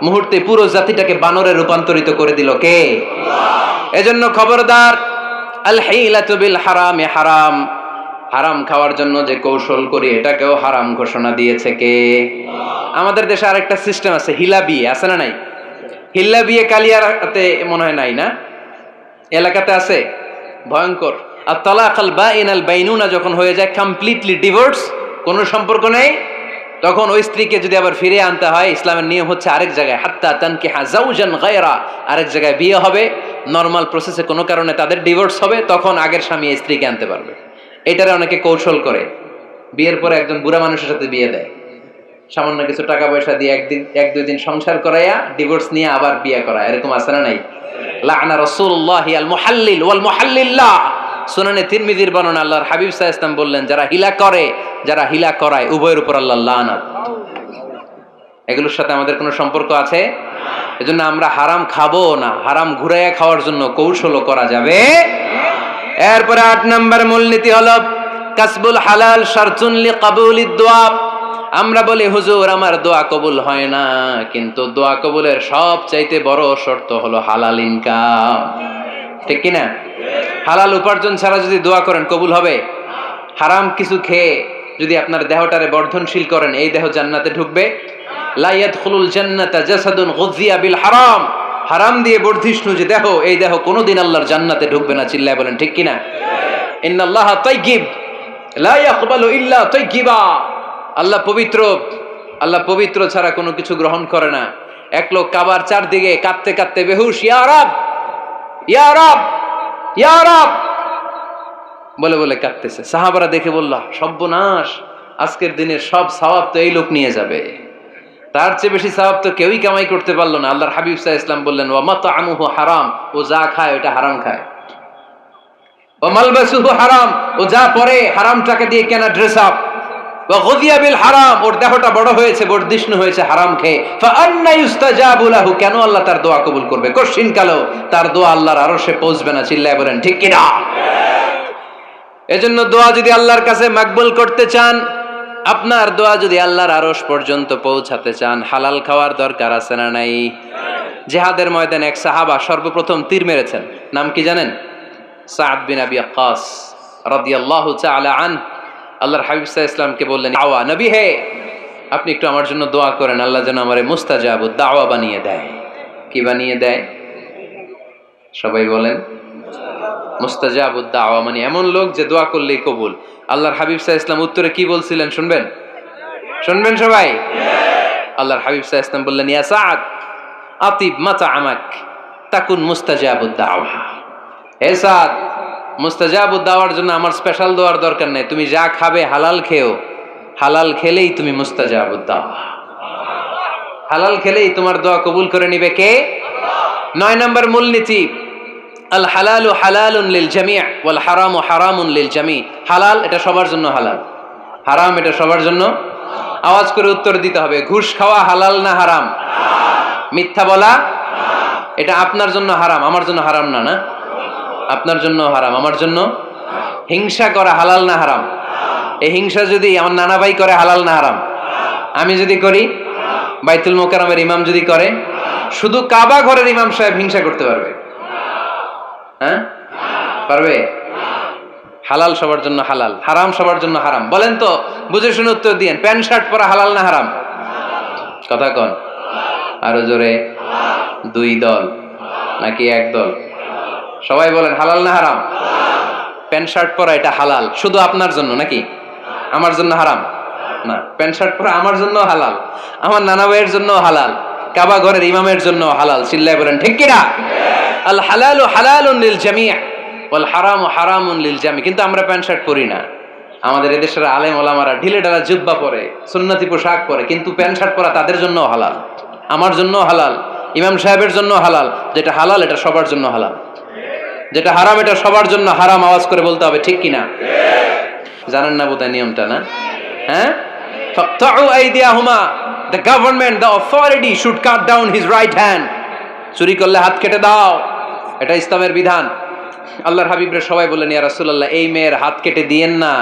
মুহূর্তে পুরো জাতিটাকে বানরে রূপান্তরিত করে দিল কে? আল্লাহ। এজন্য খবরদার, আল হিলাতু বিল হারামি হারাম। হারাম খাওয়ার জন্য যে কৌশল করি, এটাকেও হারাম ঘোষণা দিয়েছে কে? আমাদের দেশে আরেকটা সিস্টেম আছে, হিলা বিয়ে আছে না নাই? হিল্লা বিয়ে কালিয়াতে মনে হয় নাই না? এলাকাতে আছে, ভয়ঙ্কর। আর তালাক আল বাইন আল বাইনুনা যখন হয়ে যায় কমপ্লিটলি ডিভোর্স, কোনো সম্পর্ক নেই, তখন ওই স্ত্রীকে যদি আবার ফিরে আনতে হয়, ইসলামের নিয়ম হচ্ছে আরেক জায়গায়, হাত্তা তানকিহা যাওজান গায়রা, আরেক জায়গায় বিয়ে হবে, নরমাল প্রসেসে কোনো কারণে তাদের ডিভোর্স হবে, তখন আগের স্বামী স্ত্রীকে আনতে পারবে। এটারে অনেকে কৌশল করে, বিয়ের পরে একজন বুড়া মানুষের সাথে বিয়ে দেয়, সামান্য কিছু টাকা পয়সা দিয়ে এক দুই দিন সংসার করাইয়া ডিভোর্স নিয়ে আবার বিয়ে করা, এরকম আছে না নাই? লাআনা রাসূলুল্লাহি আল মুহাল্লিল ওয়াল মুহাল্লিল্লাহ। সুনানে তিরমিজির বর্ণনা, আল্লাহর হাবিব সাল্লাল্লাহু আলাইহি ওয়াসাল্লাম বললেন, যারা হিলা করে, যারা হিলা করায়, উভয়ের উপর আল্লাহর লানাত। এগুলোর সাথে আমাদের কোনো সম্পর্ক আছে? এজন্য আমরা হারাম খাবো না, হারাম ঘুরাইয়া খাওয়ার জন্য কৌশলও করা যাবে। এরপরে ৮ নম্বর মূলনীতি হলো কাসবুল হালাল শারতুন লিকাবুলিদ দুআ। আমরা বলি হুজুর আমার দোয়া কবুল হয় না, কিন্তু দোয়া কবুলের সবচাইতে বড় শর্ত হলো হালাল ইনকাম, ঠিক কি না? হালাল উপার্জন ছাড়া যদি দোয়া করেন কবুল হবে? হারাম কিছু খেয়ে যদি আপনার দেহটারে বর্ধনশীল করেন, এই দেহ জান্নাতে ঢুকবে? লা ইয়াদখুলুল জান্নাতা জাসাদুন গুযিয়া বিল হারাম। হারাম দিয়ে বর্ধিষ্ণু যে দেহ, এই দেহ কোনোদিন আল্লাহর জান্নাতে ঢুকবে না। চিল্লায় বলেন ঠিক কি না? ইন্নাল্লাহা তাইয়্যিব লা ইয়াকবালু ইল্লা তাইয়্যিবা। আল্লাহ পবিত্র, আল্লাহ পবিত্র ছাড়া কোনো কিছু গ্রহণ করে না। এক লোক কাবার চারদিকে কাঁদতে কাঁদতে বেহুশ, ইয়া রাব ইয়া রাব ইয়া রাব বলে বলে কাঁদতেছে। সাহাবারা দেখে বলল, সর্বনাশ, আজকের দিনের সব সওয়াব তো এই লোক নিয়ে যাবে, তার চেয়ে বেশি সওয়াব তো কেউই কামাই করতে পারলো না। আল্লাহর হাবিব সাল্লাল্লাহু আলাইহি ওয়াসাল্লাম বললেন, ওয়া মাতআমুহু হারাম, ও যা খায় ওটা হারাম খায়। ওয়া মালবাসুহু হারাম, ও যা পরে হারাম টাকা দিয়ে কেনা ড্রেস আপ। ওয়া গুযিয়া বিল হারাম, ওর দেহটা বড় হয়েছে, বর্ধিষ্ণু হয়েছে হারাম খেয়ে। ফা আন্না ইউস্তাজাবু লাহু, কেন আল্লাহ তার দোয়া কবুল করবে? কঠিন কালো তার দোয়া আল্লাহর আরশে পৌঁছবে না। চিল্লায় বলেন ঠিক কি না? এজন্য দোয়া যদি আল্লাহর কাছে মাকবুল করতে চান, আপনার দোয়া যদি আল্লাহর আরশ পর্যন্ত পৌঁছাতে চান, হালাল খাওয়ার দরকার আছে না নাই? জিহাদের ময়দানে এক সাহাবা সর্বপ্রথম তীর মেরেছেন, নাম কি জানেন? সাদ বিন আবি ওয়াক্কাস রাদিয়াল্লাহু তাআলা আনহু। আল্লাহর হাবিব সাল্লাল্লাহু আলাইহি ওয়াসাল্লামকে বললেন, আওয়া নবী হে, আপনি একটু আমার জন্য দোয়া করেন, আল্লাহ যেন আমারে মুস্তাজাবুদ দাওয়া বানিয়ে দেয়। কি বানিয়ে দেয়? সবাই বলেন মুস্তাজাবুদ দাওয়া, মানে এমন লোক যে দোয়া করলেই কবুল। আল্লাহর হাবিব সাল্লাল্লাহু আলাইহি ওয়াসাল্লাম উত্তরে কি বলছিলেন শুনবেন? শুনবেন সবাই? আল্লাহর হাবিব সাল্লাল্লাহু আলাইহি ওয়াসাল্লাম বললেন, ইয়া সাদ আতিব মাতআমাক তাকুন মুস্তাজাবুদ দাওয়া। হে সাদ, মুস্তাজাবুদ দাওয়ার জন্য আমার স্পেশাল দোয়ার দরকার নেই, তুমি যা খাবে হালাল খেও, হালাল খেলেই তুমি মুস্তাজাবুদ দাওয়া। হালাল খেলেই তোমার দোয়া কবুল করে নিবে কে? ৯ নম্বর মূলনীতি, আল হালালু হালালুন লিল জামি' ওয়াল হারামু হারামুন লিল জামি'। হালাল এটা সবার জন্য হালাল, হারাম এটা সবার জন্য। আওয়াজ করে উত্তর দিতে হবে। ঘুষ খাওয়া হালাল না হারাম? মিথ্যা বলা এটা আপনার জন্য হারাম, আমার জন্য হারাম না? না, আপনার জন্য হারাম, আমার জন্য। হিংসা করা হালাল না হারাম? এই হিংসা যদি আমার নানা ভাই করে হালাল না হারাম? আমি যদি করি, বাইতুল মোকাররমের ইমাম যদি করে, শুধু কাবা ঘরের ইমাম সাহেব হিংসা করতে পারবে? হ্যাঁ পারবে? হালাল সবার জন্য হালাল, হারাম সবার জন্য হারাম। বলেন তো, বুঝে শুনে উত্তর দিয়েন, প্যান্ট শার্ট পরা হালাল না হারাম? কথা কন আরো জোরে। 2 দল নাকি 1 দল? সবাই বলেন হালাল না হারাম? প্যান্ট শার্ট পরা এটা হালাল শুধু আপনার জন্য নাকি? আমার জন্য হারাম না। প্যান্ট শার্ট পরা আমার জন্য হালাল, আমার নানা ভাইয়ের জন্য হালাল, কাবা ঘরের ইমামের জন্য হালাল। চিল্লায় বলেন ঠিক কিনা? আল হালালু হালালুন লিল জামি' ওয়াল হারামু হারামুন লিল জামি'। কিন্তু আমরা প্যান্ট শার্ট পরি না। আমাদের এদেশের আলেম ওলামারা ঢিলে ঢালা জুব্বা পরে, সুন্নতি পোশাক পরে, কিন্তু প্যান্ট শার্ট পরা তাদের জন্য হালাল, আমার জন্য হালাল, ইমাম সাহেবের জন্য হালাল। যেটা হালাল এটা সবার জন্য হালাল, যেটা হারাম এটা সবার জন্য হারাম। আওয়াজ করে বলতে হবে ঠিক কিনা? জানেন না বোধহয় নিয়মটা, না? হ্যাঁ, ফাকতাউ আইদিয়াহুমা, the government, the authority should cut down his right hand. চুরি করলে হাত কেটে দাও, এটা ইসলামের বিধান। আল্লাহর হাবিবরে সবাই বললেন, ইয়া রাসূলুল্লাহ, এই মেয়ের হাত কেটে দিয়েন না।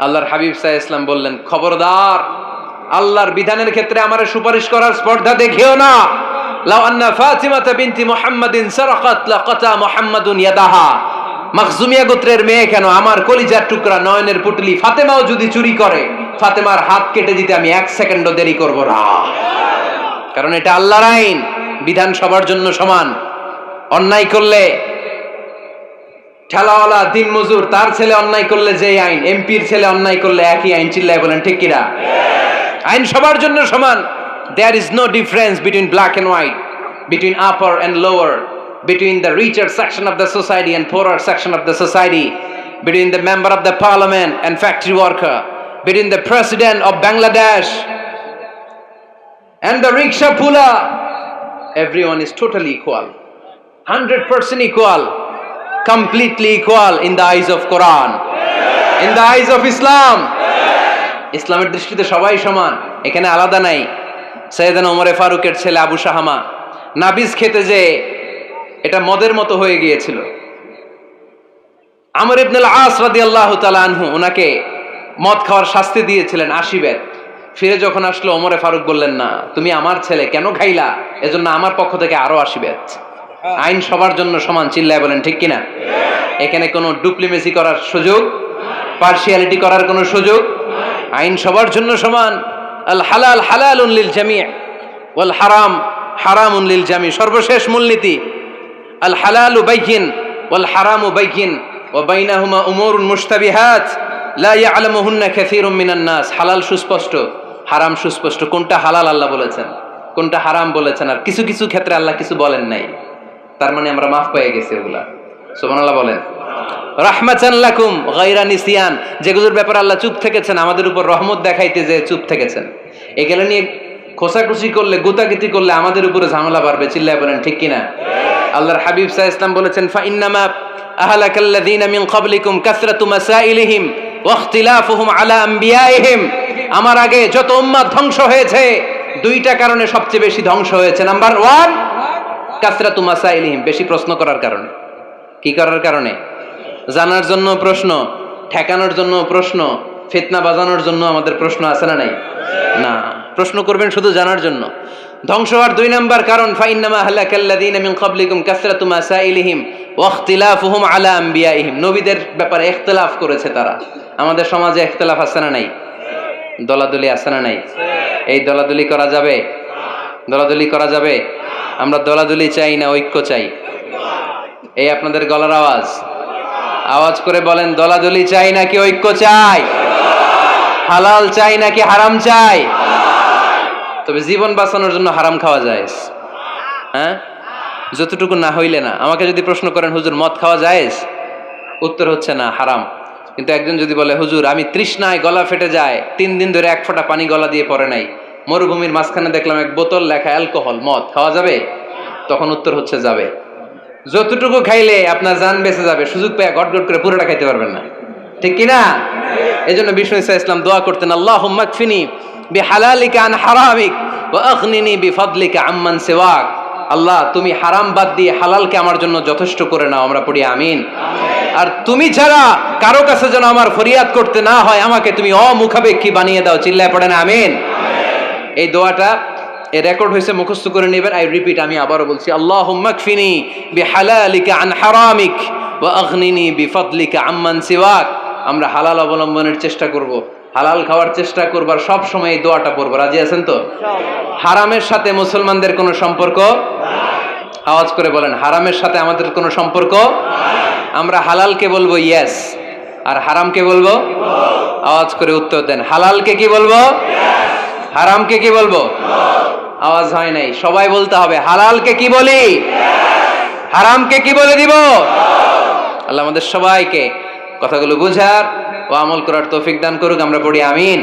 আল্লাহর হাবিব সাল্লাল্লাহু আলাইহি ওয়াসাল্লাম বললেন, খবরদার, আল্লাহর বিধানের ক্ষেত্রে আমারে সুপারিশ করার স্পর্ধা দেখিও না। লাউ আন্না ফাতিমাতা বিনতি মুহাম্মাদিন সারাকাত লাকাতা মুহাম্মাদুন ইয়াদাহা। মাখজুমিয়া গোত্রের মেয়ে কেন, আমার কলিজার টুকরা নয়নের পুটলি ফাতেমাও যদি চুরি করে, ফাতেমার হাত কেটে দিতে আমি 1 সেকেন্ডও দেরি করব না। কারণ এটা আল্লাহর আইন, বিধান সবার জন্য সমান। অন্যায় করলে ঠেলাওয়ালা দিন মজুর তার ছেলে অন্যায় করলে যে আইন, এমপির ছেলে অন্যায় করলে একই আইন। চিল্লায় বলেন ঠিক কিনা? আইন সবার জন্য সমান। There is no difference between black and white, between upper and lower, between the richer section of the society and poorer section of the society, between the member of the parliament and factory worker, between the president of Bangladesh and the rickshaw puller, everyone is totally equal, 100% equal, completely equal in the eyes of Quran, in the eyes of Islam. ইসলামের দৃষ্টিতে সবাই সমান, এখানে আলাদা নাই। সাইয়েদনা ওমর ফারুকের ছেলে আবু শাহামা নাবিজ খেতে যে এটা মদের মতো হয়ে গিয়েছিল। আমর ইবনে আল-আস রাদিয়াল্লাহু তাআলা আনহু ওনাকে মদ খাওয়ার শাস্তি দিয়েছিলেন 80 বেত। ফিরে যখন আসলো ওমরে ফারুক বললেন, না তুমি আমার ছেলে কেন খাইলা, এজন্য আমার পক্ষ থেকে আরো 80 বেত। আইন সবার জন্য সমান, চিল্লায় বলেন ঠিক কিনা? এখানে কোনো ডুপ্লিমেসি করার সুযোগ, পার্সিয়ালিটি করার কোনো সুযোগ, আইন সবার জন্য সমান। আল হালাল হালালুন লিল জামি' ওয়াল হারাম হারামুন লিল জামি'। সর্বশেষ মূলনীতি আল হালালু বাইয়িন ওয়াল হারামু বাইয়িন ওয়া বাইনাহুমা উমুরুন মুশতাবিহাত লা ইয়ালামুহুন্না কাসীরুম মিনান নাস। হালাল সুস্পষ্ট, হারাম সুস্পষ্ট। কোনটা হালাল আল্লাহ বলেছেন, কোনটা হারাম বলেছেন, আর কিছু কিছু ক্ষেত্রে আল্লাহ কিছু বলেন নাই, তার মানে আমরা মাফ পেয়ে গেছি ওগুলা। সুবহানাল্লাহ বলেন। রাহমাতান লাকুম গায়রা নিসিয়ান, যেগুলোর ব্যাপারে আল্লাহ চুপ থেকেছেন, আমাদের উপর রহমত দেখাইতে যে চুপ থেকেছেন। এগুলো নিয়ে খোসাখুশি করলে, গুতাগুতি করলে আমাদের উপরে ঝামেলা বাড়বে, চিল্লায় বলেন ঠিক কিনা? আল্লাহর হাবিব সাল্লাল্লাহু আলাইহি ওয়াসাল্লাম বলেছেন, ফা ইন্নামা আহলাকাল্লাযীনা মিন ক্বাবলিকুম কাসরাতু মাসাইলিহিম ওয়া ইখতিলাফুহুম আলা আমবিয়াইহিম। আমার আগে যত উম্মাত ধ্বংস হয়েছে, দুইটা কারণে সবচেয়ে বেশি ধ্বংস হয়েছে। নাম্বার 1 কাসরাতু মাসাইলিহিম, বেশি প্রশ্ন করার কারণে। কি করার কারণে? জানার জন্য প্রশ্ন, ঠেকানোর জন্য প্রশ্ন, ফিতনা বাজানোর জন্য আমাদের প্রশ্ন আছে না নাই? না, প্রশ্ন করবেন শুধু জানার জন্য। ধ্বংস হওয়ার 2 নাম্বার কারণ, ফাইন্নামা আহলাকাল্লাযীনা মিন ক্বাবলিকুম কাসরাতু মাসাইলিহিম ওয়া ইখতিলাফুহুম আলা আমবিয়াইহিম। নবীদের ব্যাপারে ইখতিলাফ করেছে তারা। আমাদের সমাজে ইখতিলাফ আছে না নাই? দলাদলি আছে না নাই? এই দলাদলি করা যাবে? দলাদলি করা যাবে? আমরা দলাদলি চাই না ঐক্য চাই? এই আপনাদের গলার আওয়াজ, আওয়াজ করে বলেন, দলাদলি চাই নাকি ঐক্য চাই? হালাল চাই নাকি হারাম চাই? তবে জীবন বাঁচানোর জন্য হারাম খাওয়া যায়, হ্যাঁ, যতটুকু না হইলে না। আমাকে যদি প্রশ্ন করেন, হুজুর মদ খাওয়া যায়? উত্তর হচ্ছে না, হারাম। কিন্তু একজন যদি বলে, হুজুর আমি তৃষ্ণায় গলা ফেটে যায়, 3 দিন ধরে 1 ফোঁটা পানি গলা দিয়ে পড়ে নাই, মরুভূমির মাঝখানে দেখলাম 1 বোতল লেখা অ্যালকোহল, মদ খাওয়া যাবে? তখন উত্তর হচ্ছে যাবে। যতটুকু খাইলে আপনার জান বেঁচে যাবে, সুযোগ পেয়ে গট গট করে পুরোটা খাইতে পারবেন না, ঠিক কিনা? এই জন্য বিষ্ণু ঈসা ইসলাম দোয়া করতেন, আল্লাহুম্মা কফিনি বিহালালিকা আন হারামিক ওয়া আগনিনি বিফাদলিকা আম্মান সিওয়াক। আল্লাহ তুমি হারাম বাদ দিয়ে হালালকে আমার জন্য যথেষ্ট করে নাও। আমরা পড়ি আমিন। আর তুমি ছাড়া কারো কাছে যেন আমার ফরিয়াদ করতে না হয়, আমাকে তুমি অমুখাপেক্ষী বানিয়ে দাও, চিল্লায় পড়েন আমিন। এই দোয়াটা এ রেকর্ড হয়েছে, মুখস্থ করে নেবেন। আই রিপিট, আমি আবারও বলছি, আল্লাহুম্মা কফিনি বিহালালিকা আন হারামিক ওয়া আগনিনি বিফাদলিকা আম্মান সিওয়াক। আমরা হালাল অবলম্বনের চেষ্টা করব, হালাল খাওয়ার চেষ্টা করব, আর সব সময় এই দোয়াটা পড়ব। রাজি আছেন তো? হারামের সাথে মুসলমানদের কোনো সম্পর্ক? আওয়াজ করে বলেন, হারামের সাথে আমাদের কোনো সম্পর্ক? আমরা হালালকে বলবো ইয়েস, আর হারামকে বলবো? আওয়াজ করে উত্তর দেন, হালালকে কি বলবো, হারামকে কি বলবো? আওয়াজ হয় নাই, সবাই বলতে হবে, হালালকে কি বলি, হারামকে কি বলে দিব? আল্লাহ আমাদের সবাইকে কথাগুলো বুঝার ও আমল করার তৌফিক দান করুক। আমরা পড়ি আমিন।